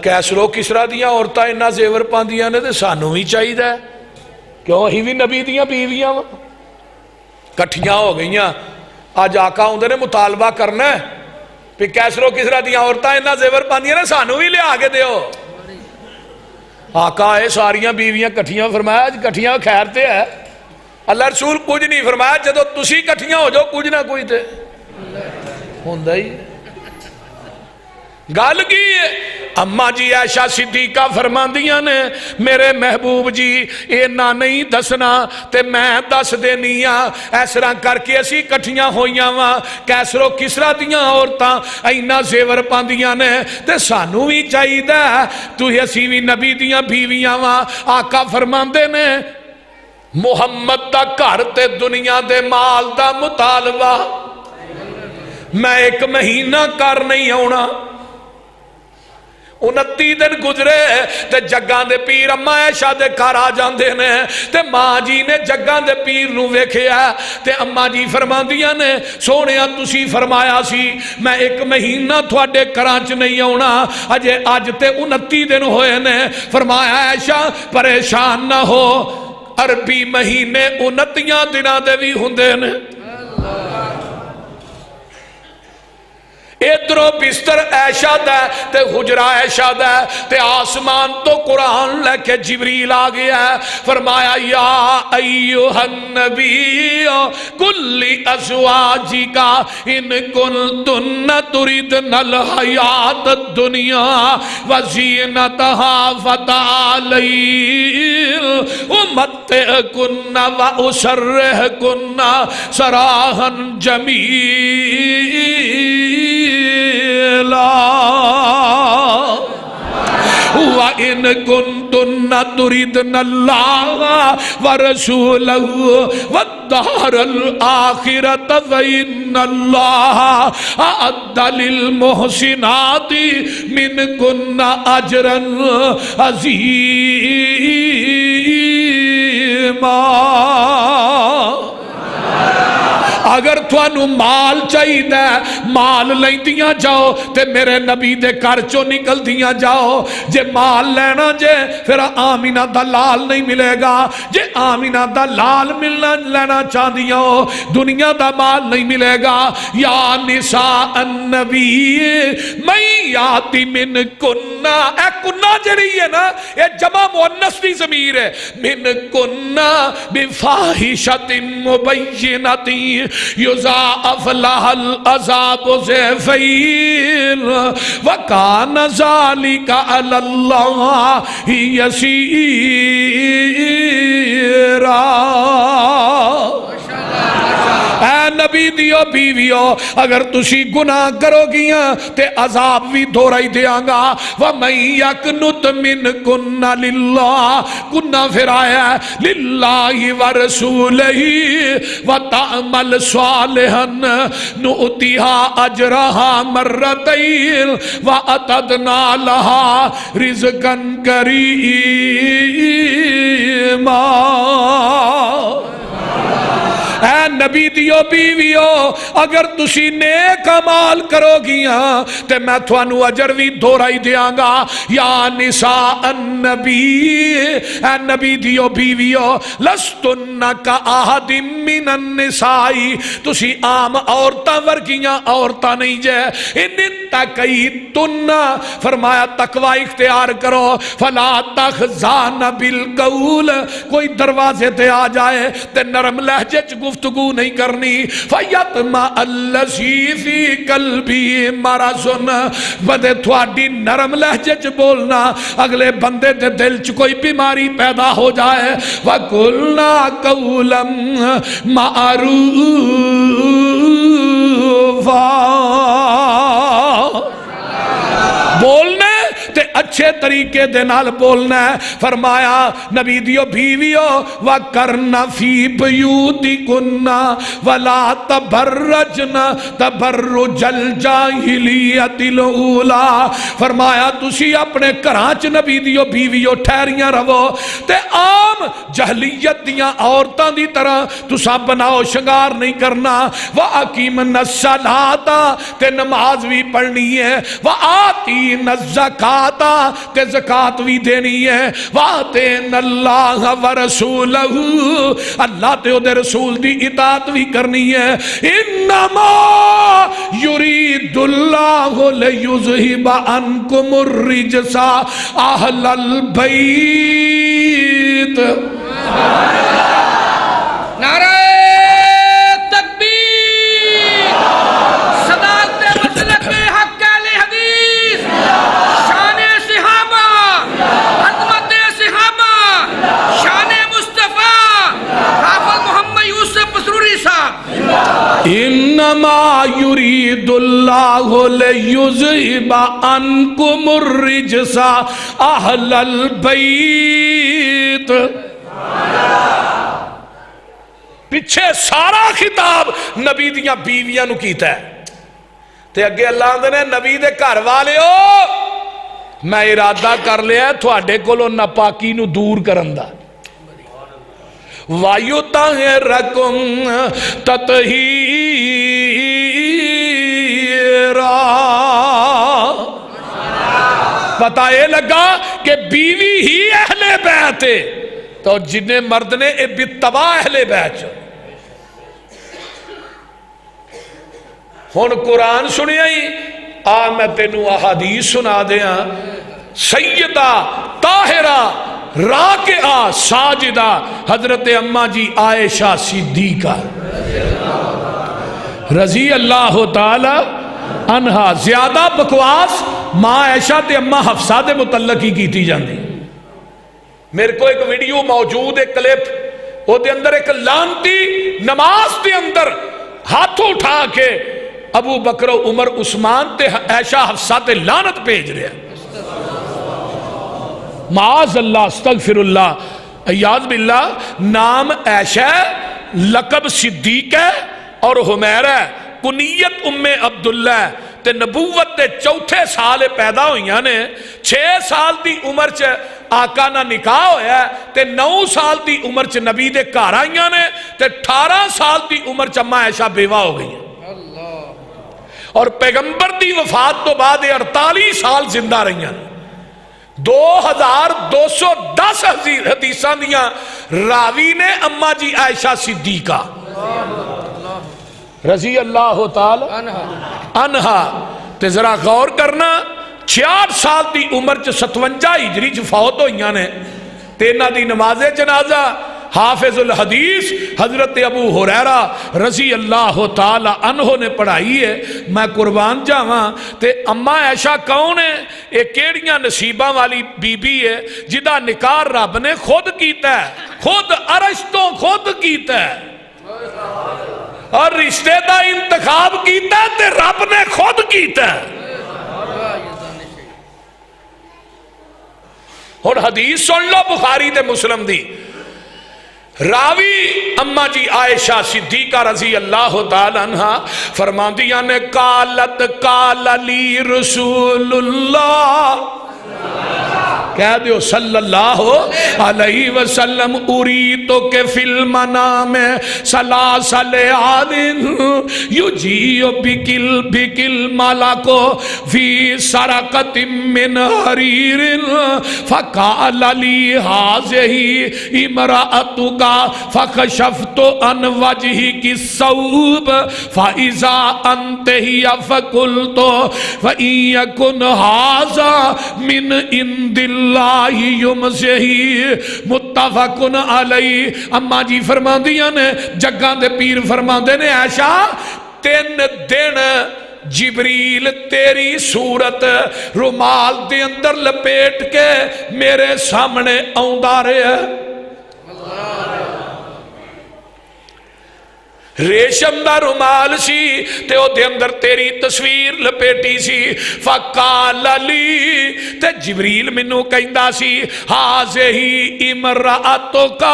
کیسرو کسرا دیاں عورتہ انہا زیور پان دیاں نے تے سانو ہی چاہید ہے کیوں ہی بھی نبی دیاں بیویاں کٹھیاں ہو گئیاں آج آقا ہوندے نے مطالبہ کرنا ہے پھر کیسرو کسرا دیاں عورتہ انہا زیور پان دیاں نے سانو ہی لے آگے دے ہو آقا آئے ساریاں بیویاں کٹھیاں فرمایا آج کٹھیاں خیرتے ہیں اللہ رسول کچھ نہیں فرمایا جدو تسی کٹھیاں ہو جو کچھ نہ کوئی تے ہوندہ ہی گال کی اماں جی عائشہ صدیقہ فرمان دیاں نے میرے محبوب جی اینا نہیں دسنا تے میں دس دینیاں ایسرا کر کے اسی کٹھیاں ہویاں وہاں کیسرو کسرا دیاں عورتاں اینا زیور پاندیاں نے تے سانو بھی چاہی دا تو اسی بھی نبی دیاں بیویاں وہاں آقا فرمان دے نے محمد دا گھر تے دنیا دے مال دا مطالبہ میں ایک مہینہ کر نہیں ہونا 29 دن گزرے تے جگان دے پیر اماں عائشہ دے گھر آ جاندے نے تے ماں جی نے جگان دے پیر نو ویکھیا تے اماں جی فرماندیاں نے سونیا تسی فرمایا سی میں ایک مہینہ تھوڑے کراچ نہیں آنا اجے آج تے 29 دن ہوئے نے فرمایا عائشہ پریشان نہ ہو عربی مہینے 29 دنہ دے بھی ہوندے نے ادھروں بستر عائشہ دا تے حجرہ عائشہ دا تے آسمان تو قرآن لے کے جبریل آ گیا فرمایا یا ایوہ النبی کلی ازواجی کا ان کنتن تردن الحیات الدنیا وزینتها فتعالین امتعکن و اسرحکن سراحا جمیل وَإِن كُنتُنَّ تُرِدْنَ اللَّهَ وَرَسُولَهُ وَالدَّارَ الْآخِرَةَ فَإِنَّ اللَّهَ أَعَدَّ لِلْمُحْسِنَاتِ مِنْكُنَّ أَجْرًا عَظِيمًا اگر تھوانو مال چاہی دے مال لیں دیاں جاؤ تے میرے نبی دے کر چو نکل دیاں جاؤ جے مال لینا جے پھر آمینہ دا لال نہیں ملے گا جے آمینہ دا لال ملنا لینا چاہ دیاں دنیا دا مال نہیں ملے گا یا نساء النبی میں یاتی من کننا اے کننا جڑی ہے نا یہ جمع مؤنث دی ضمیر ہے من کننا بفاحشۃ مبینۃ یضاعف لها العذاب ضعفین وکان ذلک علی اللہ یسیرا اے نبی دیو بیویو اگر تسی گناہ کرو گیاں تے عذاب بھی دھورائی دیاں گا وَمَن يَقْنُتْ مِنْكُنَّ لِلَّهِ کنہ پھر آیا لِلَّهِ وَرَسُولِهِ وَتَعْمَلْ صَالِحًا نُؤْتِهَا أَجْرَهَا مَرَّتَيْنِ وَأَعْتَدْنَا لَهَا رِزْقًا كَرِيمًا اے نبی دیو بیویو اگر تسی نیک عمال کرو گیاں تے میں تھوانو اجر بھی دھورائی دیاں گا یا نساء النبی اے نبی دیو بیویو لستن کا آہد من النسائی تسی عام عورتاں ورگیاں عورتاں نہیں جے ان اتقیتن فرمایا تقوی اختیار کرو فلا تخزان بالقول کوئی دروازے تے آ جائے تے نرم لہجے چ گفتگو نہیں کرنی فیطمع الذی فی قلبی مرض بدے تھوڑی نرم لہجے چ بولنا اگلے بندے دے دل چ کوئی بیماری پیدا ہو جائے وَقُلْنَا قَوْلًا مَعْرُوفًا بولنے تے اچھے طریقے دے نال بولنا ہے فرمایا نبی دیو بیویو وَقَرْنَ فِي بِيُوتِكُنَّ وَلَا تَبَرَّجْنَ تَبَرُّجَ الْجَاهِلِيَّةِ الْأُولَى فرمایا تسی اپنے گھراں چ نبی دیو بیویو ٹھہریاں رہو تے عام جہلیت دیاں عورتاں دی طرح تساں بناؤ شنگار نہیں کرنا وَأَقِیمْنَ الصَّلَاةَ تے نماز بھی پڑھنی ہے وَآتِینَ الزَّکَاةَ تے زکاة بھی دینی ہے وَآتِینَ اللَّهَ وَرَسُولَهُ اللہ تے او دے رسول دی اطاعت بھی کرنی ہے انما یرید اللہ لیذہب عنکم الرجس اہل البیت نعرہ تکبیر صداقت مسلک حق اہل حدیث شان صحابہ عظمت صحابہ شان مصطفیٰ حافظ محمد یوسف مسروری صاحب انما یرید اللہ لیذہب عنکم الرجس اہل البیت پیچھے سارا خطاب نبی دیاں بیویاں نو کیتا ہے تے اگے اللہ آندے نے نبی دے گھر والے ہو میں ارادہ کر لیا تھوڑے کولو ناپاکی نو دور کرن دا وَيُطَهِّرَكُمْ تَطْهِيرًا پتہ یہ لگا کہ بیوی ہی اہل بیت ہے تو جنہیں مرد نے اے بتبا اہل بیت ہون قرآن سنیا ہی میں تینو احادیث سنا دیا سیدہ طاہرہ راکعہ ساجدہ حضرت اماں جی عائشہ صدیقہ رضی اللہ تعالی عنہا زیادہ بکواس ماں عائشہ تے اماں حفصہ دے متعلق ہی کیتی جاندی میرے کو ایک ویڈیو موجود ہے کلپ وہ دے اندر ایک لانتی نماز دے اندر ہاتھوں اٹھا کے ابو بکر و عمر عثمان تے عائشہ حفصہ تے لانت بھیج رہے ہیں معاذ اللہ استغفر اللہ ایاذ باللہ نام عائشہ لقب صدیق ہے اور حمیرہ کنیت ام عبداللہ تے نبوت تے چوتھے سال پیدا ہوئیاں نے 6 سال دی عمر چ آقا نہ نکاح ہویا ہے تے 9 سال دی عمر چ نبی دے گھر آئیاں نے تے 18 سال دی عمر چ اماں عائشہ بیوہ ہو گئی ہیں اور پیغمبر دی وفات تو بعد 48 سال زندہ رہی ہیں 2210 حدیثاں دیاں راوی نے اماں جی عائشہ صدیقہ رضی اللہ تعالی عنہا تے ذرا غور کرنا 66 سال دی عمر چ 57 ہجری چ فوت ہوئیاں نے تینا دی نماز جنازہ حافظ الحدیث حضرت ابو ہریرہ رضی اللہ تعالی عنہ نے پڑھائی ہے میں قربان جاواں تے اماں عائشہ کون ہے ایک کیڑیاں نصیباں والی بی بی ہے جدا نکاح رب نے خود کیتا ہے خود عرش تو خود کیتا ہے اور رشتے دا انتخاب کیتا ہے تے رب نے خود کیتا ہے اور حدیث سن لو بخاری تے مسلم دی راوی اماں جی عائشہ صدیقہ رضی اللہ تعالی عنہ فرماندیاں نے قالت قال لی رسول اللہ کہہ دیو صلی اللہ علیہ وسلم اریتو کے فی المنام سلاسل آدن یجیو بکل ملکو فی سرقت من حریر فقال لی حاضہی امرأتک فخشفت عن وجہی کی صوب فإذا انت ہی فقلت وَإِن يَكُنْ هَذَا مِنْ عِنْدِ اللَّهِ يُمْسِهِ متفقن علیہ۔ اماں جی فرما دیا نے جگاں دے پیر فرما دے نے عائشہ 3 دن جبریل تیری صورت رومال دے اندر لپیٹ کے میرے سامنے آؤندا رہے ریشم دا رومال سی تے او دے اندر تیری تصویر لپیٹی سی فقال لی تے جبریل منو کہندا سی حاضہی امرأتک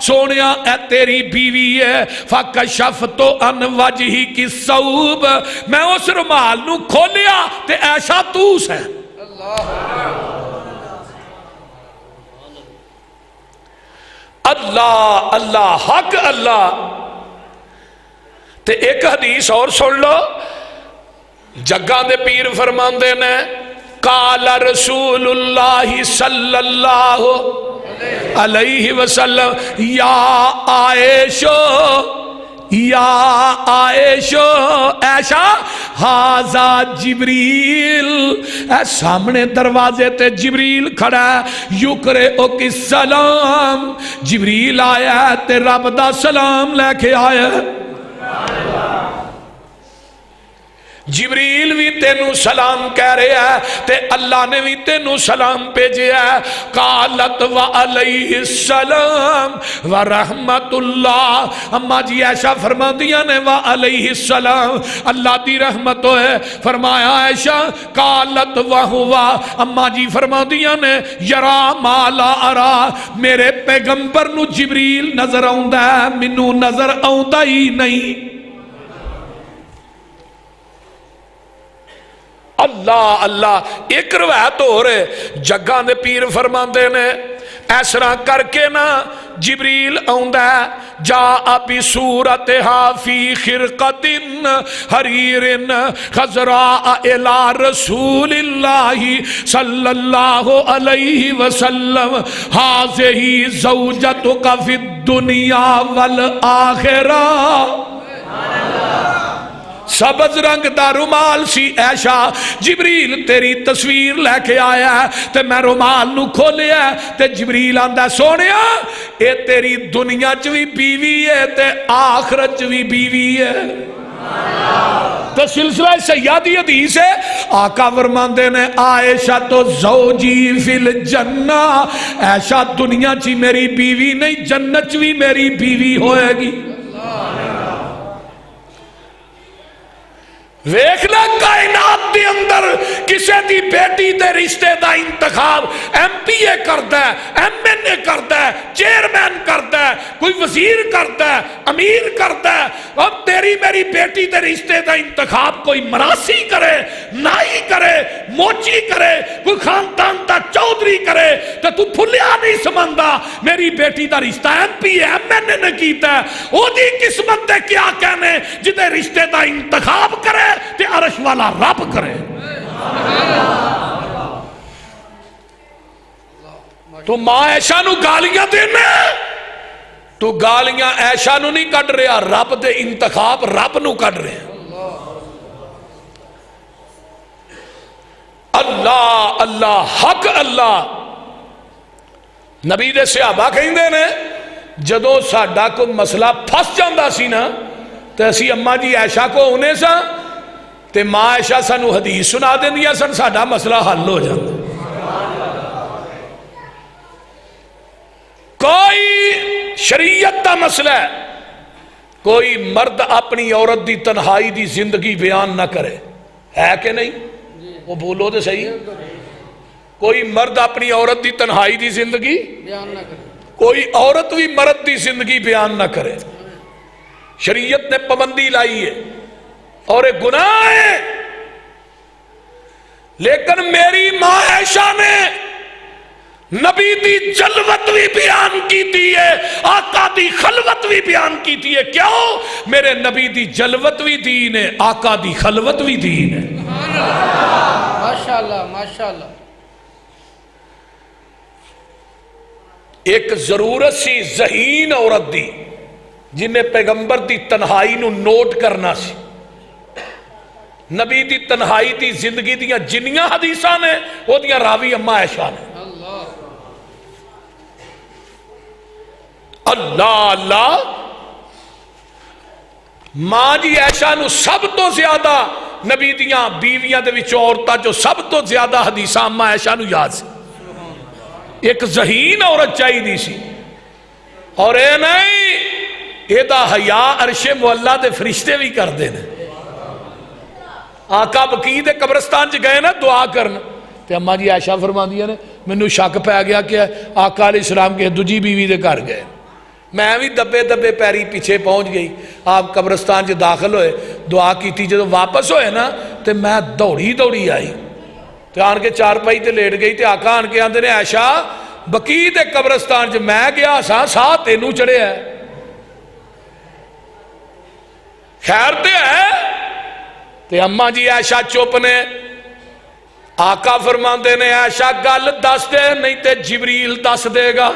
سونیا اے تیری بیوی ہے فکشفت عن وجہی کی صوب میں اس رومال نو کھولیا تے ایسا توس ہے اللہ اللہ حق اللہ۔ تے ایک حدیث اور سن لو جگاں دے پیر فرماندے نے قال رسول اللہ صلی اللہ علیہ وسلم یا عائشہ ایشا ہاذا جبریل اے سامنے دروازے تے جبریل کھڑا ہے یکرے او کی سلام جبریل آیا ہے تے رب دا سلام لے کے آیا ہے جبریل بھی تینوں سلام کہہ رہے ہیں تے اللہ نے بھی تینوں سلام بھیجے ہے قالت وعلیہ السلام ورحمت اللہ۔ اماں جی عائشہ فرما دیا نے وعلیہ السلام اللہ دی رحمت ہے فرمایا عائشہ قالت وہوا اماں جی فرما دیا نے یرا ما لا ارا میرے پیغمبر نو جبریل نظر آؤندا ہے منو نظر آؤندا ہی نہیں۔ اللہ اللہ ایک روایت ہو رہے جگاں دے پیر فرماندے نے اس طرح کر کے نا جبریل آؤندا ہے جا بصورتہا فی خرقت حریر خضراء الی رسول اللہ صلی اللہ علیہ وسلم ہذہی زوجتک فی الدنیا والآخرہ۔ سبز رنگ دا رومال سی عائشہ جبریل تیری تصویر لے کے آیا ہے تے میں رومال نو کھولیا ہے تے جبریل آندا سونیا اے تیری دنیا چ بھی بیوی ہے تے آخرت چ بھی بیوی ہے۔ تو سلسلہ سیادی حدیث ہے آقا فرماندے نے عائشہ تو زوجی فی الجنہ عائشہ دنیا چ میری بیوی نہیں جنت چ بھی میری بیوی ہوئے گی۔ ویکھنا کائنات دے اندر کسے دی بیٹی دے رشتے دا انتخاب ایم پی اے کرتا ہے ایم این اے کرتا ہے چیئرمین کرتا ہے کوئی وزیر کرتا ہے امیر کرتا ہے اب تیری میری بیٹی دے رشتے دا انتخاب کوئی مراسی کرے نائی کرے موچی کرے کوئی خاندان دا چودھری کرے تو پھلیا نہیں سمندہ میری بیٹی دا رشتہ M P A M N A نے کیتا ہے او دی قسمت دے کیا کہنے جدے رشتے دا انتخاب کرے تے عرش والا رب کرے۔ تو ماں عائشہ نو گالیاں دینے تو گالیاں عائشہ نو نہیں کٹ رہا رب دے انتخاب رب نو کٹ رہے اللہ اللہ حق اللہ۔ نبی دے صحابہ کہیں دے نے جدو ساڈا کو مسئلہ پھس جاندہ سی نا تو اسی اماں جی عائشہ کو انہیں سا تے ماں عائشہ سانو حدیث سنا دیں دیا سن ساڈا مسئلہ حل ہو جاتا۔ کوئی شریعت دا مسئلہ ہے کوئی مرد اپنی عورت دی تنہائی دی زندگی بیان نہ کرے ہے کہ نہیں وہ بولو دے صحیح کوئی مرد اپنی عورت دی تنہائی دی زندگی بیان نہ کرے کوئی عورت بھی مرد دی زندگی بیان نہ کرے شریعت نے پابندی لائی ہے اور ایک گناہ ہے لیکن میری ماں عائشہ نے نبی دی جلوت بھی بیان کیتی ہے، آقا دی خلوت بھی بیان کیتی ہے. کیوں؟ میرے نبی دی جلوت بھی دین ہے، آقا دی خلوت بھی دین ہے. ماشاءاللہ ماشاءاللہ. ایک ضرورت سی ذہین عورت دی جنہیں پیغمبر دی تنہائی نو نوٹ کرنا سی. نبی دی تنہائی دی زندگی دیاں جنیاں حدیثاں نے وہ دیاں راوی اما عائشہ نے. اللہ اللہ. ماں جی عائشہ نو سب تو زیادہ نبی دیاں بیویاں دے وچ عورتاں جو سب تو زیادہ حدیثاں اما عائشہ نو یاد سی. ایک ذہین عورت چاہی دی سی. اور اے نہیں اے دا حیا عرش معلا دے فرشتے بھی کر دے نے. آقا بقی دے قبرستان چ گئے نا دعا کرن تے اما جی عائشہ فرما دیا نے مینوں شک پی گیا کہ آقا علیہ السلام کے دوجی بیوی دے گھر گئے. میں بھی دبے دبے پیری پیچھے پہنچ گئی. آپ قبرستان چ داخل ہوئے دعا کیتی. جدو واپس ہوئے نا تے میں دوڑی دوڑی آئی تے آن کے چارپائی تے لیٹ گئی تے آقا آن کے آندے نے عائشہ بقی دے قبرستان چ میں گیا سا سا تینوں چڑھے ہے. خیر تے ہے تے اما جی عائشہ چپ نے. آقا فرماندے نے عائشہ گل دس دے نہیں تے جبریل دس دے گا.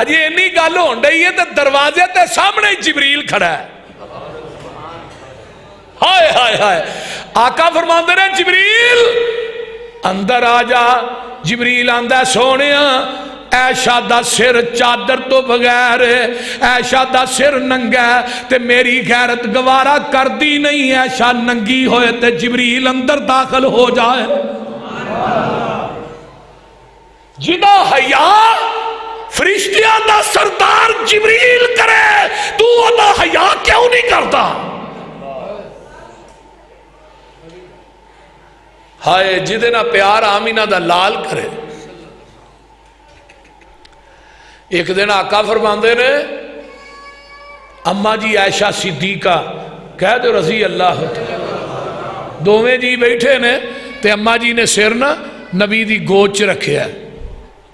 اجی اینی گل ہون رہی ہے تے دروازے تے سامنے جبریل کھڑا ہے. ہائے ہائے ہائے. آقا فرماندے نے جبریل اندر آ جا. جبریل آندا سونیا عائشہ دا سر چادر تو بغیر عائشہ دا سر ننگا تے میری غیرت گوارا کر دی نہیں عائشہ ننگی ہوئے تے جبریل اندر داخل ہو جائے. جدا حیا فرشتیاں دا سردار جبریل کرے تو ادا حیا کیوں نہیں کرتا؟ ہائے جدے نا پیار آمینہ دا لال کرے. ایک دن آقا فرماندے نے اما جی عائشہ صدیقہ کہہ دو رضی اللہ دوویں جی بیٹھے نے تے اما جی نے سر نا نبی دی گود چ رکھیا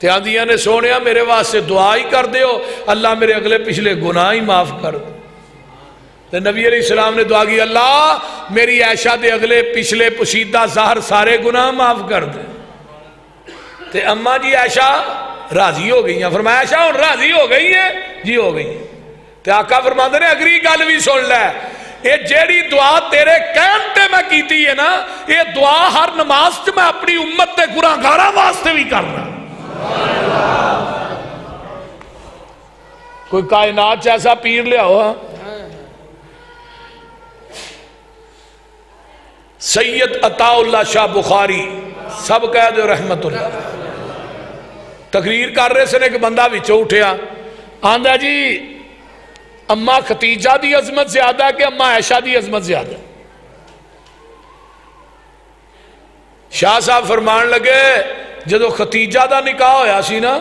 تے آندیاں نے سونیا میرے واسطے دعا ہی کر دیو اللہ میرے اگلے پچھلے گناہ ہی معاف کر دے. تے نبی علیہ السلام نے دعا کی اللہ میری عائشہ دے اگلے پچھلے پوشیدہ ظاہر سارے گناہ معاف کر دے. تے اما جی عائشہ راضی ہو گئی ہیں. فرمایا عائشہ ہن راضی ہو گئی ہے جی ہو گئی ہیں. تے آقا فرماندے نے اگلی گل بھی سن لے اے جیڑی دعا تیرے کہن تے میں کیتی ہے نا اے دعا ہر نماز تے میں اپنی امت تے گناہگاراں واسطے بھی کرنا. کوئی کائنات ایسا پیر لیا ہوا سید عطا اللہ شاہ بخاری سب کہہ دے رحمت اللہ تقریر کر رہے سن ایک بندہ وچوں اٹھیا آندا جی اما ختیجہ دی عظمت زیادہ کہ اما عائشہ دی عظمت زیادہ؟ شاہ صاحب فرمان لگے جدو ختیجہ دا نکاح ہویا سی نا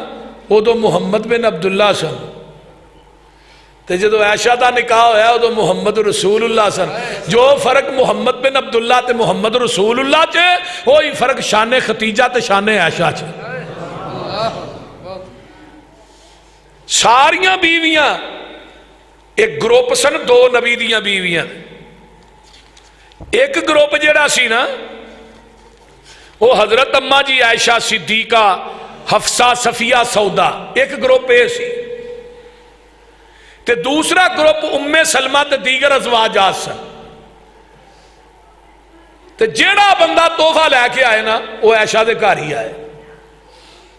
وہ تو محمد بن عبداللہ سن تے جدو عائشہ دا نکاح ہویا وہ تو محمد رسول اللہ سن. جو فرق محمد بن عبداللہ تے محمد رسول اللہ چے وہی فرق شان ختیجہ تے شان عائشہ چے. ساریاں بیویاں ایک گروپ سن دو نبی دیاں بیویاں. ایک گروپ جیڑا سی نا وہ حضرت اما جی عائشہ صدیقہ حفصہ صفیہ سودا ایک گروپ اے سی تے دوسرا گروپ ام سلمہ تے دیگر ازواجات سن. تے جیڑا بندہ تحفہ لے کے آئے نا وہ عائشہ دے گھر ہی آئے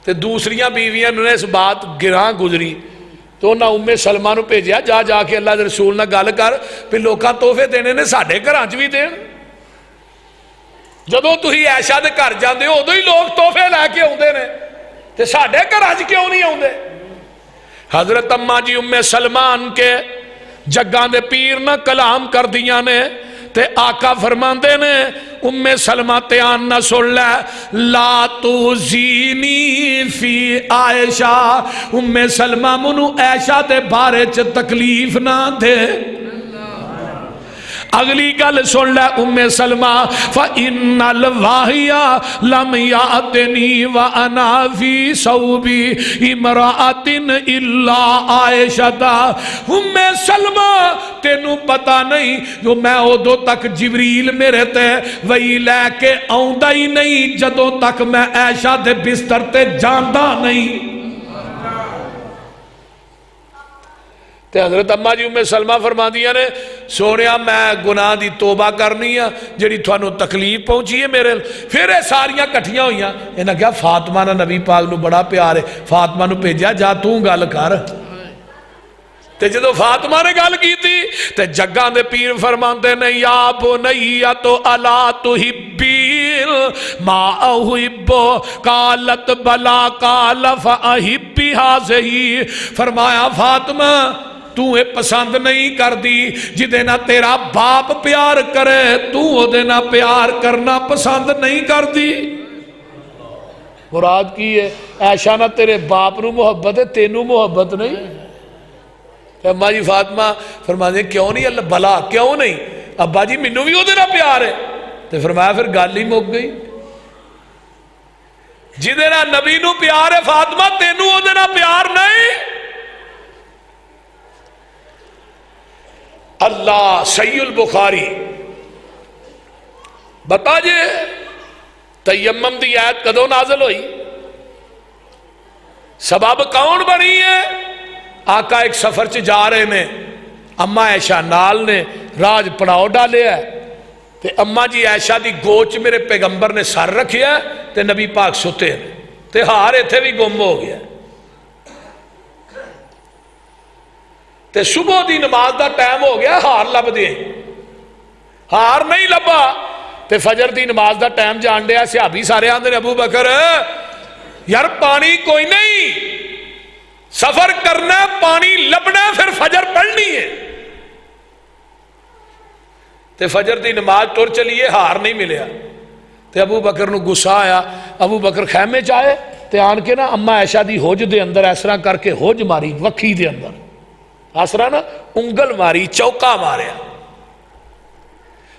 تے دوسریاں بیویاں نے اس بات گراں گزری تو نہ ام سلمہ نو بھیجیا جا جا کے اللہ دے رسول نہ گل کر پھر لوکاں تحفے دینے نے ساڈے گھراں چ وی دین. جدوں تسی عائشہ دے گھر جاندے ہو ادوں ہی لوگ تحفے لے کے آوندے نے تے ساڈے گھراں چ کیوں نہیں آوندے؟ حضرت اما جی ام سلمان کے جگاں دے پیر نہ کلام کر دیاں نے تے آقا فرماندے نے ام سلمہ تیان نہ سن لے لا توزینی فی عائشہ ام سلمہ منو عائشہ دے بارے چ تکلیف نہ دے. اگلی گل سن لے ام سلمہ فَإِنَّ الْوَاحِيَ لَمْ يَأْتِنِي وَأَنَا فِي صَوْبِ امْرَأَةٍ إِلَّا عَائِشَةَ ام سلمہ تینوں پتہ نہیں جو میں ادو تک جبریل میرے تے وہی لے کے آؤندا ہی نہیں جدوں تک میں عائشہ دے بستر تے جاندا نہیں. تے حضرت اماں جی ام سلمہ فرما دیا نے سونیا میں گناہ دی توبہ کرنی ہے جڑی تھانوں تکلیف پہنچی ہے میرے. پھر یہ ساریاں کٹھیاں ہوئیاں انہاں کہا فاطمہ نہ نبی پاک نو بڑا پیار ہے فاطمہ نو بھیجیا جا تو گل کر. تے جدو فاطمہ نے گل کی تھی تے جگاں دے پیر فرماندے نے یا بنیا تو الا تحبیل ما احبو قالت بلا قال فاحبی ہذہی فرمایا فاطمہ تو اے پسند نہیں کر دی جدے نہ تیرا باپ پیار کرے تو او دے نہ پیار کرنا پسند نہیں کر دی. مراد کی ہے عائشہ نہ تیرے باپ نو محبت ہے تینوں محبت نہیں. اماں جی فاطمہ فرما دے کیوں نہیں اللہ بلا کیوں نہیں ابا جی منو بھی وہ دینا پیار ہے. تو فرمایا پھر گل ہی مک گئی جی دینا نبی نو پیار ہے فاطمہ تینوں وہ دینا پیار نہیں. اللہ صحیح البخاری بتا جے تیمم دی آیت کدوں نازل ہوئی سبب کون بنی ہے آقا ایک سفر چ جا رہے نے اماں عائشہ نال نے راج پڑاؤ ڈالے ہے تے اماں جی عائشہ دی گوچ میرے پیغمبر نے سر رکھیا تے نبی پاک ستے تے ہار ایتھے بھی گم ہو گیا تے صبح دی نماز دا ٹائم ہو گیا ہار لب دے ہار نہیں لبا تے فجر دی نماز دا ٹائم جان دیا صحابی سارے آندے ابو بکر یار پانی کوئی نہیں سفر کرنا پانی لبنا پھر فجر پڑھنی ہے تے فجر دی نماز ٹر چلیے ہار نہیں ملیا تے ابو بکر نو غصہ آیا ابو بکر خیمے چاہے تے آن کے نا اماں عائشہ دی ہوج دے اندر ایسرا کر کے ہوج ماری وکھی دے اندر ایسرا نا انگل ماری چوکا ماریا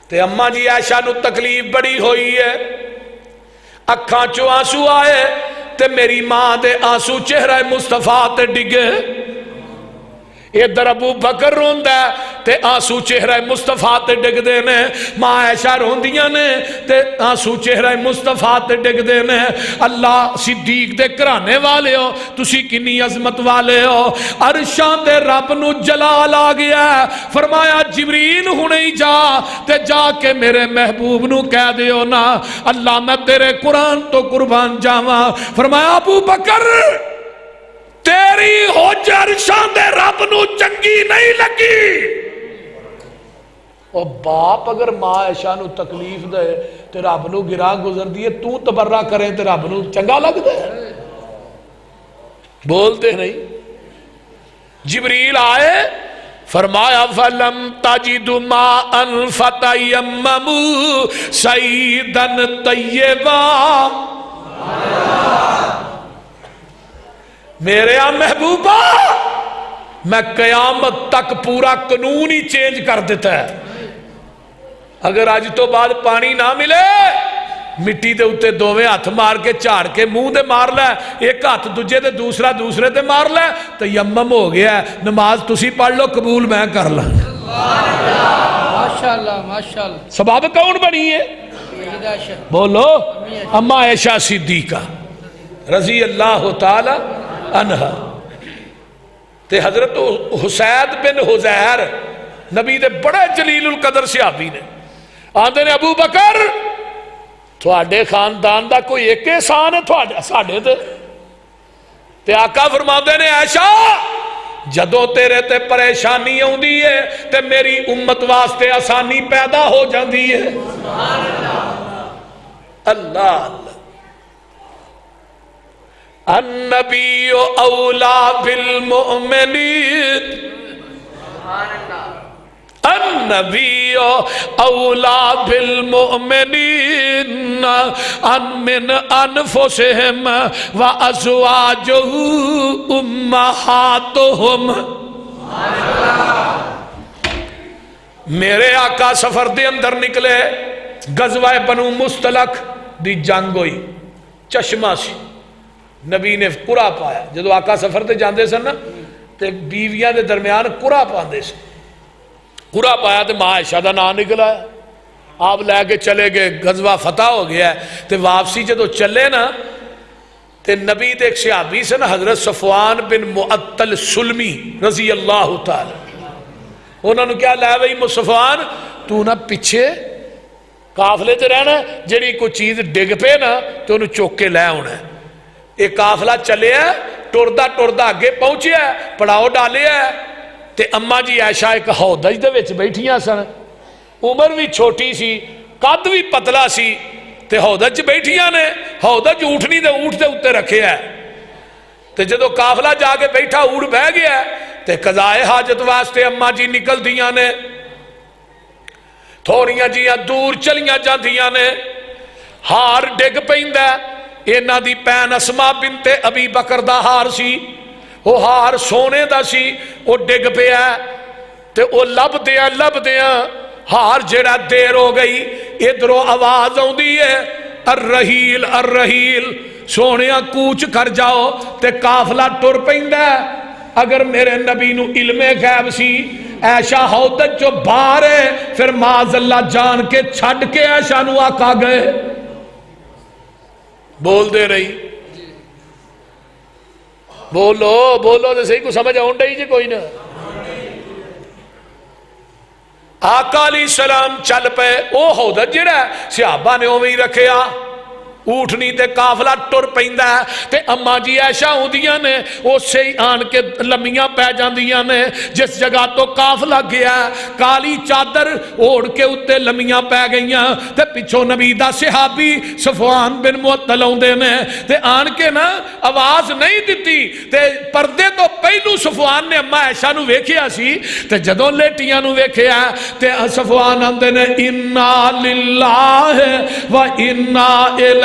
تے اماں جی عائشہ نو تکلیف بڑی ہوئی ہے اکھاں چو آنسو آئے تے میری ماں دے آنسو چہرہ مصطفیٰ تے ڈگے ادھر ابو بکر روندا ہے تے آنسو چہرہ مصطفیٰ تے ڈگ دے نے ماں عائشہ روندیاں نے تے آنسو چہرہ مصطفیٰ تے ڈگ دے نے. اللہ صدیق دے کرانے والے ہو تسی کنی عظمت والے ہو عرشاں تے رب نو جلال آ گیا فرمایا جبریل ہنے ہی جا تے جا کے میرے محبوب نو کہہ دیو نا اللہ میں تیرے قرآن تو قربان جاواں. فرمایا ابو بکر تیری ہوج عرشاں دے رب نو چنگی نہیں لگی. اور باپ اگر ماں عائشہ نو تکلیف دے تے رب نو گراہ گزر دیئے تو تبرہ کرے تے رب نو چنگا لگ دے بولتے نہیں. جبریل آئے فرمایا فَلَمْ تَجِدُ مَاءً فَتَيَمَّمُوا صَعِيدًا طَيِّبًا. میرے محبوبہ میں قیامت تک پورا قانون ہی چینج کر دیتا ہے. اگر آج تو بعد پانی نہ ملے مٹی دے اتے دوویں ہاتھ مار کے چاڑ کے منہ دے مار لے ایک ہاتھ دجے دے دوسرا دوسرے دے مار لے تو یمم ہو گیا ہے نماز تسی پڑھ لو قبول میں کر لاں. ماشاءاللہ ماشاءاللہ. سبب کون بنی ہے بولو اماں عائشہ صدیقہ رضی اللہ تعالی عنہ. تے حضرت حسین بن حزیر نبی دے بڑے جلیل القدر صحابی نے آندے نے ابو بکر تھوڑے خاندان دا کوئی ایک احسان ہے ساڈے تے آقا فرماندے نے عائشہ جدوں تیرے تے پریشانی ہوندی ہے تے میری امت واسطے آسانی پیدا ہو جاندی ہے. اللہ النبی اولا بالمؤمنین النبی اولا بالمؤمنین من انفسهم وازواجہ امہاتہم. میرے آقا سفر دے اندر نکلے، غزوہ بنو مستلق دی جنگ ہوئی، چشمہ سی، نبی نے قرا پایا، جدو آقا سفر تے جاندے سن نا تے بیویاں دے درمیان قرا پاندے سے، قرا پایا تے ماں عائشہ دا نام نکلا ہے، آپ لے کے چلے گئے، غزوہ فتح ہو گیا ہے تے واپسی جدو چلے نا تے نبی تے ایک صحابی سے نا حضرت صفوان بن معطل سلمی رضی اللہ تعالی، انہوں نے کیا لے بھئی صفوان تو نا پیچھے قافلے تے رہنا ہے، جڑی کوئی چیز ڈگ پے نا تو انہوں چوک کے لے ہونا ہے، ایک قافلہ چلے ہے، ٹردہ ٹردہ آگے پہنچے ہے، پڑاؤ ڈالے ہے تے اماں جی عائشہ ایک ہودج دے وچ بیٹھیاں سن، عمر بھی چھوٹی سی، قد بھی پتلا سی تے ہودج بیٹھیاں نے، ہودج اونٹنی دے اونٹ دے اتے رکھے ہے تے جدو قافلہ جا کے بیٹھا اونٹ بہ گیا ہے تے قضائے حاجت واسطے اماں جی نکل دیاں نے، تھوڑیاں جیاں دور چلیاں جاندیاں نے، ہار ڈگ پیندا ہے، اینا دی پین اسما بنت ابی بکر دا ہار سی، وہ ہار سونے دا سی، وہ ڈگ پیا تے وہ لب دیاں ہار جڑا دیر ہو گئی، ادھروں آواز آؤندی ہے الرحیل الرحیل، سونیا کوچ کر جاؤ تے قافلہ ٹر پیندا ہے۔ اگر میرے نبی نو علم غیب سی، عائشہ ہودج جو باہر ہے، پھر معاذ اللہ جان کے چھڑ کے عائشہ نو آقا گئے، بول دے رہی، بولو بولو تو صحیح کو سمجھ آؤں ڈائی جی کوئی نہ۔ آقا علیہ السلام چل پہ، او ہودج جڑا ہے صحابہ نے اوہی رکھیا، اونٹنی تے قافلہ ٹر پیندا ہے تے اماں جی عائشہ ہوندیاں نے اسے ہی آن کے لمیاں پہ جاندیاں نے، جس جگہ تو قافلہ گیا کالی چادر اوڑ کے اتے لمیاں پہ گئیاں تے پچھو نبی دا صحابی صفوان بن معطل ہوندے نے تے آن کے نا آواز نہیں دیتی تے پردے تو پہلو صفوان نے اماں عائشہ نو ویکھیا سی تے جدوں لیٹیاں نو ویکھیا تے صفوان آندے نے انا للہ و انا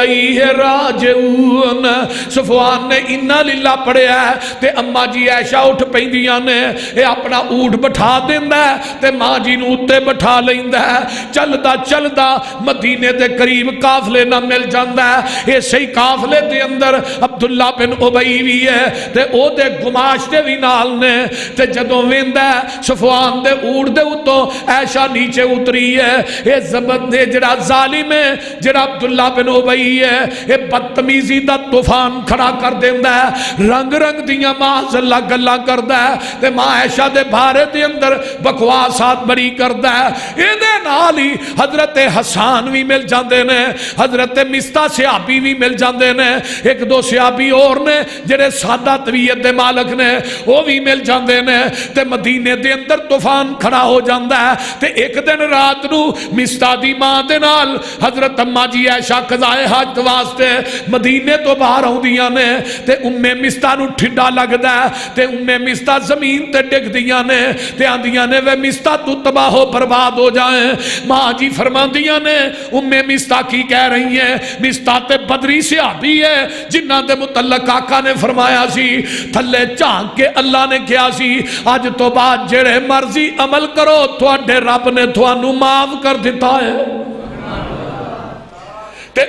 الیہ راجعون، صفوان نے انا للہ پڑھیا ہے تے اماں جی عائشہ اٹھ پیندیاں نے، اے اپنا اونٹ بٹھا دیندا ہے تے ماں جی نو اتے بٹھا لیندا ہے، چلدا چلدا مدینے دے قریب قافلے نہ مل جاندا ہے، اے صحیح قافلے دے اندر عبداللہ بن ابی بھی ہے تے او دے گماش دے بھی نال نے تے جدوں ویندا ہے صفوان دے اونٹ دے اتوں عائشہ نیچے اتری ہے، اے زبد دے جڑا ظالم ہے جڑا عبداللہ بن ابی ہے، اے بدتمیزی دا طوفان کھڑا کر دیندا ہے، رنگ رنگ دیاں معاذ اللہ گلاں کردا ہے تے ماں عائشہ دے بارے دے اندر بکواسات بڑی کردا ہے، اے دے نال ہی حضرت حسان بھی مل جاندے نے، حضرت مستہ صحابی بھی مل جاندے نے، ایک دو صحابی اور نے جڑے سادہ طبیعت دے مالک نے وہ بھی مل جاندے نے تے مدینے دے اندر طوفان کھڑا ہو جاندا ہے تے ایک دن رات نو مستہ دی ماں دے نال حضرت اماں جی عائشہ قضائے حاجت واسطے مدینے تو باہر ہوندیاں نے تے مستہ نو ٹھڈا لگدا ہے تے مستہ زمین تے ڈگ دیاں نے تے آندیاں نے وے مستہ تو تباہ و برباد ہو جائیں، ماں جی فرماندیاں نے مستہ کی کہہ رہی ہیں، مستہ تے بدری صحابی ہے جنہاں دے متعلق آقا نے فرمایا سی تھلے جھانک کے اللہ نے کیا سی آج تو بعد جڑے مرضی عمل کرو تواڈے رب نے تھانوں معاف کر دیتا ہے۔ تے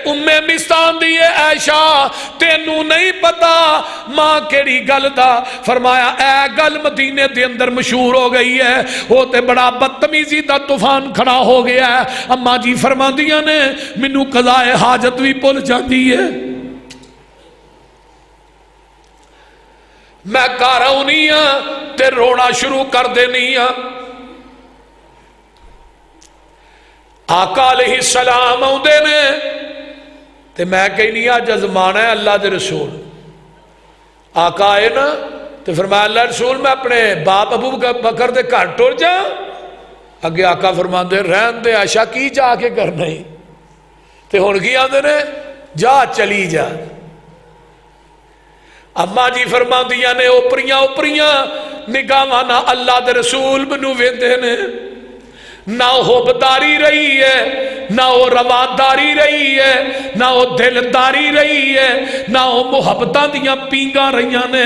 مستان دیئے عائشہ تینوں نہیں پتا ماں کیڑی گل دا، فرمایا اے گل مدینے دے اندر مشہور ہو گئی ہے، وہ تے بڑا بدتمیزی دا طوفان کھڑا ہو گیا ہے، اماں جی فرماندیاں نے مینوں قضائے حاجت بھی بھول جاندی ہے، میں گھر آؤنی ہاں تے رونا شروع کر دینی ہاں۔ آقا علیہ السلام آؤندے نے تے میں کہنی آج ازمانہ ہے اللہ دے رسول، آقا آئے نا تے فرمایا اللہ رسول میں اپنے باپ ابو بکر دے گھر ٹر جا، اگے آقا فرماندے رہن دے عائشہ کی جا کے کرنا ہی تے ہن کی آندے نے جا چلی جا، اماں جی فرماندیاں نے اوپریاں نگاہاں نہ اللہ دے رسول منوں ویندے نے، نہ ہوبداری رہی ہے، نہ وہ رواداری رہی ہے، نہ وہ دلداری رہی ہے، نہ وہ محبتاں دیاں پینگاں رہیاں نے،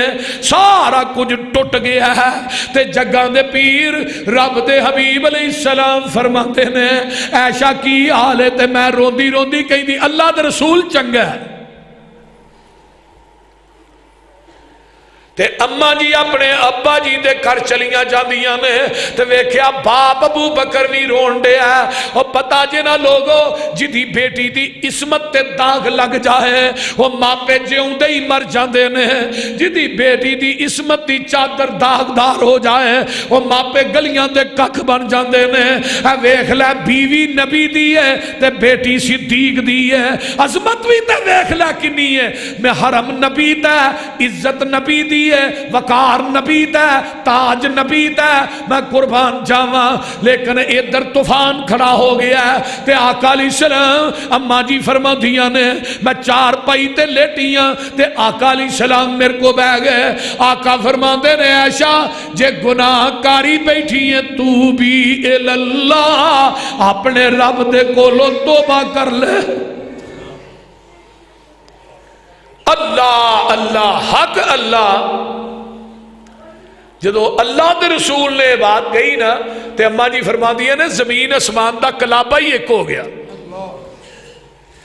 سارا کچھ ٹوٹ گیا ہے۔ تے جگاں دے پیر رب دے حبیب علیہ السلام فرماتے نے عائشہ کی حال ہے؟ تے میں روندی روندی کہیں دی اللہ دے رسول چنگا ہے۔ تے اما جی اپنے ابا جی دے گھر چلیاں جاندیاں نے تے ویکھیا باپ ابو بکر بھی رون ڈیا اور پتا جنا لوگو جدی بیٹی دی عصمت تے داغ لگ جائے وہ ماپے جیوندے ہی مر جاندے نے، جدی بیٹی دی عصمت دی چادر داغدار ہو جائے وہ ماپے گلیاں دے ککھ بن جاندے نے۔ اے ویکھ لے بیوی نبی دی ہے تے بیٹی صدیق دی ہے، عظمت بھی تے ویکھ لے کنی ہے، میں حرم نبی دا عزت نبی دی ہے، وقار نبی دا، تاج نبی دا، میں قربان جاواں، لیکن ادھر طوفان کھڑا ہو گیا ہے تے آقا علیہ السلام اما جی فرما دیا نے میں چار پائی تے لیٹیاں تے آقا علیہ السلام میرے کو بہ گئے۔ آقا فرما دے نے عائشہ جے گناہ کاری بیٹھی ہے تو بھی اللہ اپنے رب دے کولو توبہ کر لے۔ اللہ اللہ حق اللہ، جدو اللہ دے رسول نے بات گئی نا تے اماں جی فرما دیا نے زمین اسمان دا کلابہ ہی ایک ہو گیا،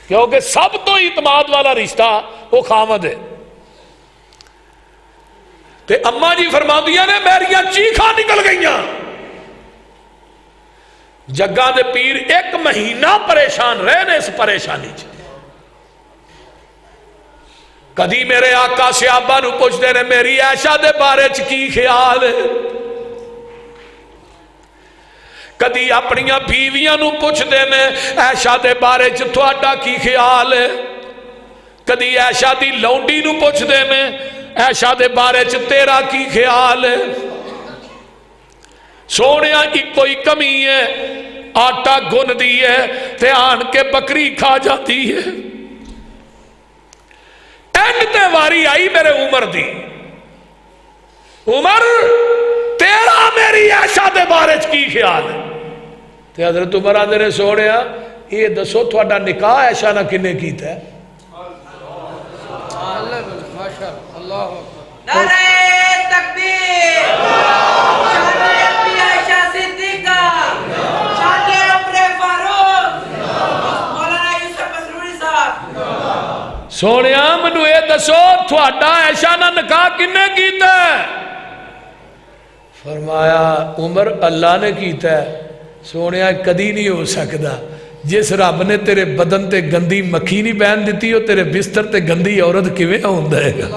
کیونکہ سب تو اعتماد والا رشتہ وہ خامد ہے۔ تے اماں جی فرما دیا نے میریاں چیخاں نکل گئیاں۔ جگہ دے پیر ایک مہینہ پریشان رہنے اس پریشانی چ، کدی میرے آقا صحابہ نو پوچھ دے نے میری عائشہ دے بارے چ کی خیال ہے، کدی اپنیاں بیویاں نو پوچھ دے نے عائشہ دے بارے چ تھوڑا کی خیال ہے، کدی عائشہ دی لونڈی نو پوچھ دے نے عائشہ دے بارے چ تیرا کی خیال ہے۔ سونیا ایک کوئی کمی ہے، آٹا گن دی ہے تے آن کے بکری کھا جاتی ہے۔ تے واری آئی میرے عمر دی، عمر تیرا میری عائشہ دے بارے چ کی خیال ہے؟ تے حضرت عمر آدھے نے سوڑیا یہ دسو تھوڑا نکاح عائشہ نہ کنے کیتا ہے؟ نعرہ تکبیر، شان اپنی عائشہ صدیقہ، شان اپنے فاروق، مولانا یوسف مسروری صاحب۔ سونیا منو اے دسو تھوڑا عائشہ نہ نکاح کنے کیتا ہے؟ فرمایا عمر اللہ نے کیتا ہے۔ سونیا کدی نہیں ہو سکتا، جس رب نے تیرے بدن تے گندی مکھی نہیں بہن دیتی ہو تیرے بستر تے گندی عورت کیویں ہوندا ہے گا؟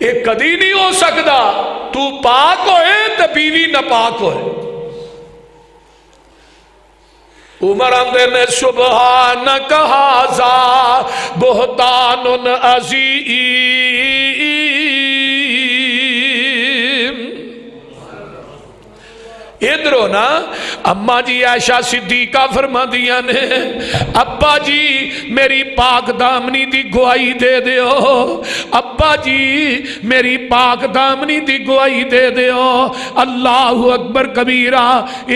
یہ کدی نہیں ہو سکتا، تو پاک ہوئے تے بیوی نہ پاک ہوئے۔ عمر آندے نے سبحانک ھذا بہتان عظیم، ادھرو نا اماں جی عائشہ صدیقہ فرما دیا نے ابا جی میری پاک دامنی دی گواہی دے دیو، ابا جی میری پاک دامنی دی گواہی دے دیو، اللہ اکبر کبیرہ۔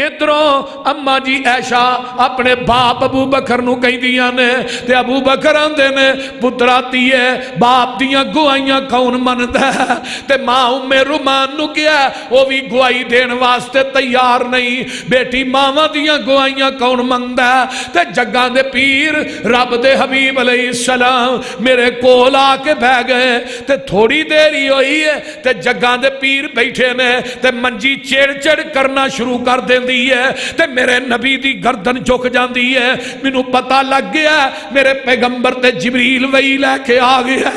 ادھرو اماں جی عائشہ اپنے باپ ابو بکر نو کہیں دیا نے تے ابو بکر آندے نے پتراتی ہے باپ دیاں گواہیاں کون مندہ ہے؟ تے ماں ام رومان نو کیا وہ بھی گواہی دین واسطے تیار نہیں، بیٹی ماما دیاں گواہیاں کون منگدا ہے؟ تے جگاں دے پیر رب دے حبیب علیہ السلام میرے کول آ کے بہ گئے تے تھوڑی دیری ہوئی ہے تے جگاں دے پیر بیٹھے نے تے منجی چڑ چڑ کرنا شروع کر دیندی ہے تے میرے نبی دی گردن جھک جاندی ہے۔ مینوں پتہ لگ گیا میرے پیغمبر تے جبریل وہی لے کے آ گیا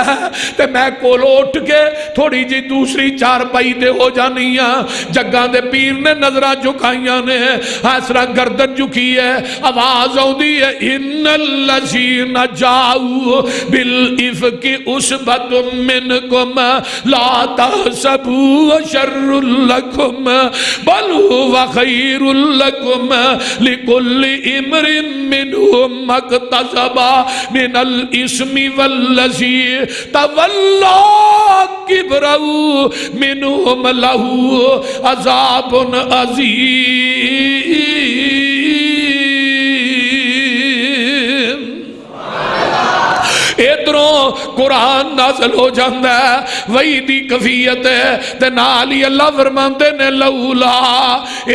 تے میں کولو اٹھ کے تھوڑی جی دوسری چار پائی دے ہو جانی ہاں۔ جگاں دے پیر نے نظرہ جھکائیاں نے حسرہ گردن جھکی ہے، آواز آؤندی ہے ان الذین جاؤ بالافک عصبۃ منکم لا تحسبوا شر لکم بل هو خیر لکم لکل امرئ منهم ما اکتسب من الاسم والذی تولى کبرہ منهم له عذاب عظیم۔ ادھروں قرآن نازل ہو جاندہ ہے، وہی دی کفیت ہے، تے نالی اللہ فرماندے نے لولا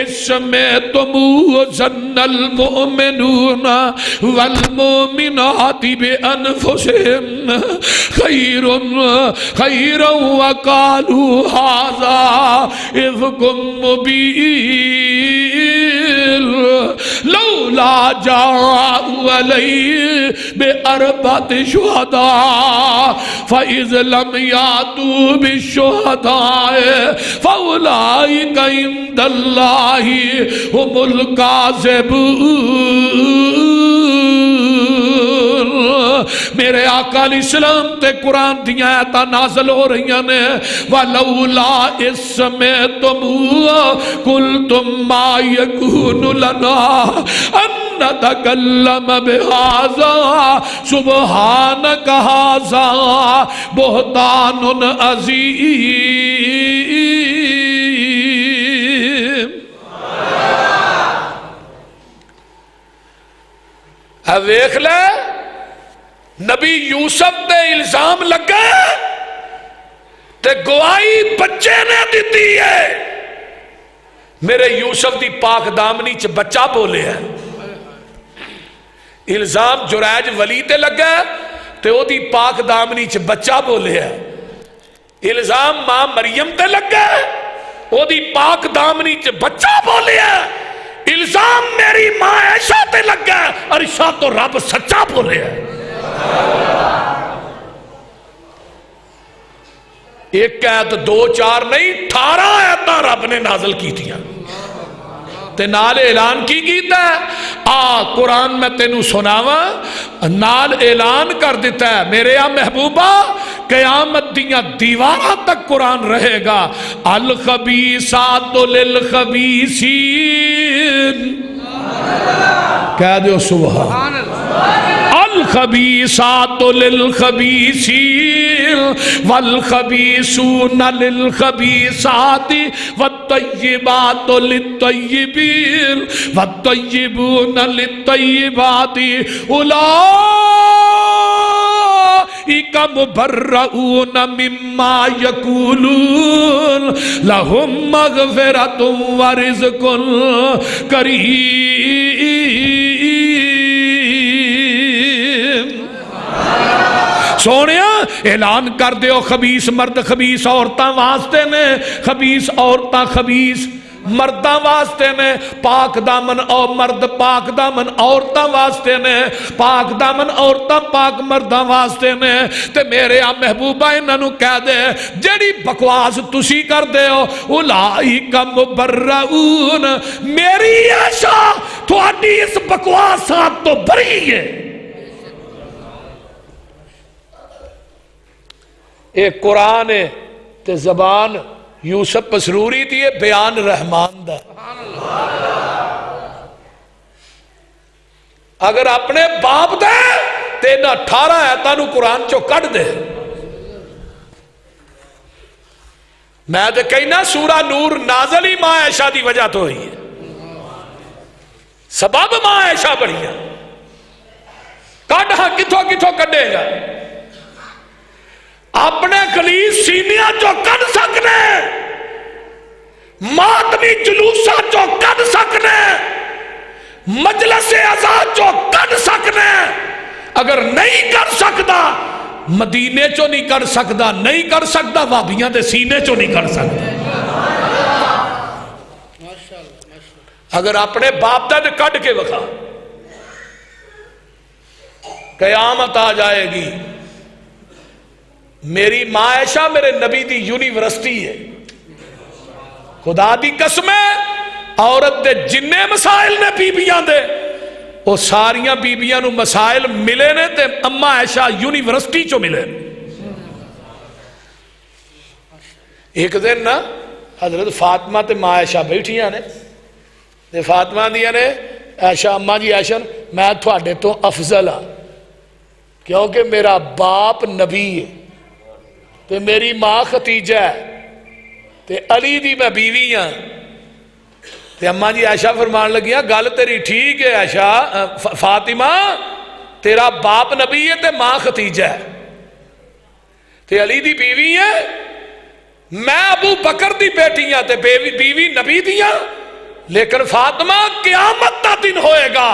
اسمعتموہ ظن المؤمنون والمؤمنات بانفسہم خیرا وقالوا ھذا افک مبین لولا جاءوا علیہ بأربعۃ شہداء فإذ لم یأتوا بالشہداء فأولئک عند اللہ هم الکاذبون۔ میرے آقا علیہ السلام تے قرآن دیاں آیتاں نازل ہو رہی ہیں، وَلَوْلَا إِذْ سَمِعْتُمُوهُ قُلْتُمْ مَا يَكُونُ لَنَا أَن نَتَكَلَّمَ بِهَذَا سُبْحَانَكَ هَذَا بُهْتَانٌ عَظِيمٌ۔ اب دیکھ لے نبی یوسف تے الزام لگا تے گواہی بچے نے دیتی ہے، میرے یوسف دی پاک دامنی چ بچہ بولے ہے۔ الزام جریج ولی تے لگا تے او دی پاک دامنی چ بچہ بولے ہے۔ الزام ماں مریم تے لگا او دی پاک دامنی چ بچہ بولے ہے۔ الزام میری ماں عائشہ تے لگا عائشہ تو رب سچا بولے ہے۔ ایک آیت دو چار نہیں 18 آیتاں رب نے نازل کی تھی تے نال اعلان کی کیتا ہے قرآن میں تینوں سناواں، نال اعلان کر دیتا ہے میرے محبوبہ قیامت دیاں دیواراں تک قرآن رہے گا۔ الخبیثات للخبیثین، کہہ دو سبحان اللہ۔ الخبیثات للخبیثین والخبیثون للخبیثات والطیبات للطیبین والطیبون للطیبات اولئک مبرؤون مما یقولون لهم مغفرۃ ورزق کریم۔ سونیا اعلان کر دیو خبیث مرد خبیث عورتاں واسطے نے، خبیث عورتاں خبیث مرداں واسطے نے، پاک دامن اور مرد پاک دامن عورتاں واسطے نے، پاک دامن عورتاں پاک مرداں واسطے نے۔ تے میرے محبوبہ انہوں کہہ دے جڑی بکواس تسی کر دے ہو اولئک مبرؤون، میری عائشہ تھوڑی اس بکواسات تو بری ہے۔ ایک قرآن ہے تے زبان یوسف پسروری تھی بیان رحمان دا۔ اگر اپنے باپ دے تین 18 آیتانو قرآن چو کٹ دے، میں دے کہنا سورہ نور نازل ہی ماں عائشہ دی وجہ تو ہوئی ہے، سبب ماں عائشہ بڑی ہے۔ کٹ ہاں کتھو کتھو کٹے گا، اپنے خلیص سینیاں جو کٹ سکنے، ماتمی جلوسہ جو کٹ سکنے، مجلس عزا جو کٹ سکنے، اگر نہیں کر سکتا مدینے چو نہیں کر سکتا، نہیں کر سکتا وابیاں دے سینے چو نہیں کر سکتا۔ اگر اپنے باپ دے کٹ کے وکھا، قیامت آ جائے گی۔ میری ماں عائشہ میرے نبی دی یونیورسٹی ہے، خدا دی قسم ہے عورت دے جننے مسائل نے بیبیاں دے وہ ساریاں بیبیاں نو مسائل ملے نے تے اما عائشہ یونیورسٹی چو ملے. ایک دن نا حضرت فاطمہ تے ماں عائشہ بیٹھیاں نے تے فاطمہ دیا نے عائشہ اما جی عائشہ میں تھوڑے تو افضل ہاں کیونکہ میرا باپ نبی ہے تے میری ماں ختیجہ ہے تے علی دی میں بیوی ہاں. تے اما جی عائشہ فرمان لگیاں گل تیری ٹھیک ہے عائشہ فاطمہ تیرا باپ نبی ہے تے ماں ختیجہ ہے تے علی دی بیوی ہے میں ابو بکر دی بیٹی ہاں تے بیوی نبی دیاں لیکن فاطمہ قیامت دا دن ہوئے گا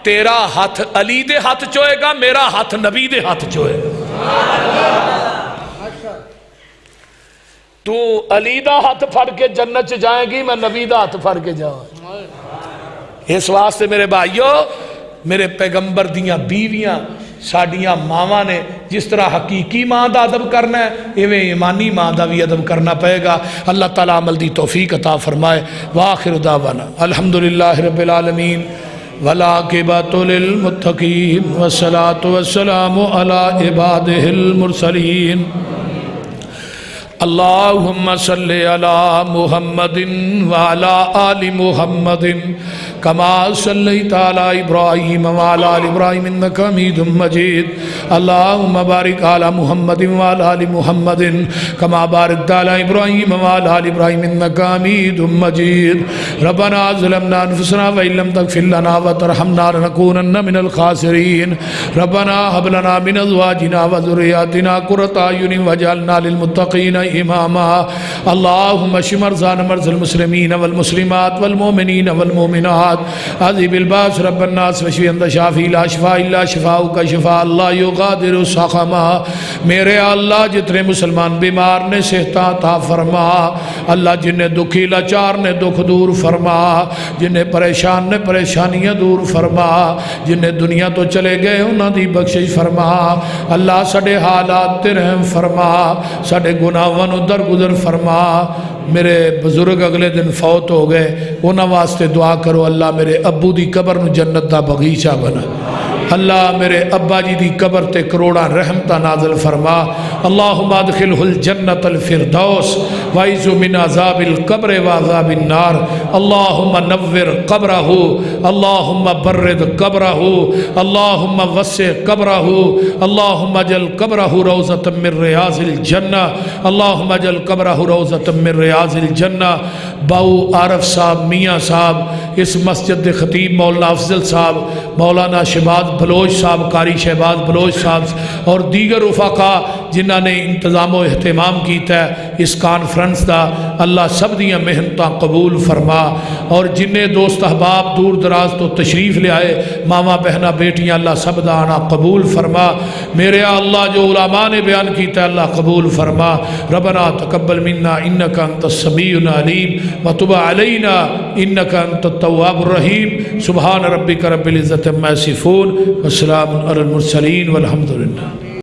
تیرا ہاتھ علی دے ہاتھ چوئے گا میرا ہاتھ نبی دے ہاتھ چوئے گا. تو علی دا ہاتھ پھڑ کے جنت جائے گی میں نبی دا ہاتھ پھڑ کے جاؤں. اس واسطے میرے بھائیو میرے پیغمبر دیاں بیویاں ساڑیاں ماواں نے جس طرح حقیقی ماں دا ادب کرنا ہے ایویں ایمانی ماں دا بھی ادب کرنا پڑے گا. اللہ تعالیٰ عمل دی توفیق عطا فرمائے. وآخر دعوانا الحمدللہ رب العالمین والعاقبۃ للمتقین والصلاۃ والسلام علی عبادہ المرسلین. اللہم صلی علی محمد وعلی آل محمد کما صلیت علی ابراہیم وعلی آل ابراہیم انک حمید مجید. اللہم بارک علی محمد وعلی آل محمد کما بارکت علی ابراہیم وعلی آل ابراہیم انک حمید مجید. ربنا ظلمنا انفسنا وإن لم تغفر لنا وترحمنا لنكونن من الخاسرین. ربنا هب لنا من ازواجنا وذرياتنا قرة اعین واجعلنا للمتقین اماما. اللہم اشف مرضانا مرضى المسلمین والمسلمات والمؤمنین والمؤمنات. عذب الباس رب الناس واشف انت شافی لا شفاء الا شفاؤک شفاء لا یغادر سقما. میرے اللہ جتنے مسلمان بیمار نے صحت عطا فرما. اللہ جنہیں دکھی لاچار نے دکھ دور فرما. جنہیں پریشان نے پریشانیاں دور فرما. جنہیں دنیا تو چلے گئے انہاں دی بخشش فرما. اللہ ساڈے حالات تے رحم فرما. ساڈے گناہاں نو درگزر فرما. میرے بزرگ اگلے دن فوت ہو گئے انہاں واسطے دعا کرو اللہ میرے ابو دی قبر نو جنت دا بغیچہ بنا. اللہ میرے ابا جی دی قبر تے کروڑا رحمتہ نازل فرما. اللہم ادخلہ الجنت الفردوس وعیذ من عذاب القبر وعذاب النار. اللہم نور قبرہ اللہم برد قبرہ اللہم وسع قبرہ اللہم اجعل قبرہ روضۃ من ریاض الجنہ اللہم اجعل قبرہ روضۃ من ریاض الجنہ. باؤ عارف صاحب میاں صاحب اس مسجد دے خطیب مولانا افضل صاحب مولانا شہباز بلوچ صاحب قاری شہباز بلوچ صاحب اور دیگر رفقا جنہاں نے انتظام و اہتمام کیتا ہے اس کانفرنس دا اللہ سب دیاں محنتاں قبول فرما. اور جنہیں دوست احباب دور دراز تو تشریف لے آئے ماما بہنہ بیٹیاں اللہ سب دا آنا قبول فرما. میرے اللہ جو علماء نے بیان کیتا ہے اللہ قبول فرما. ربنا تقبل منا انکا انت السمیع العلیم وتب علینا انکا انت التواب الرحیم. سبحان ربک رب العزت عما یصفون والسلام علی المرسلین والحمدللہ.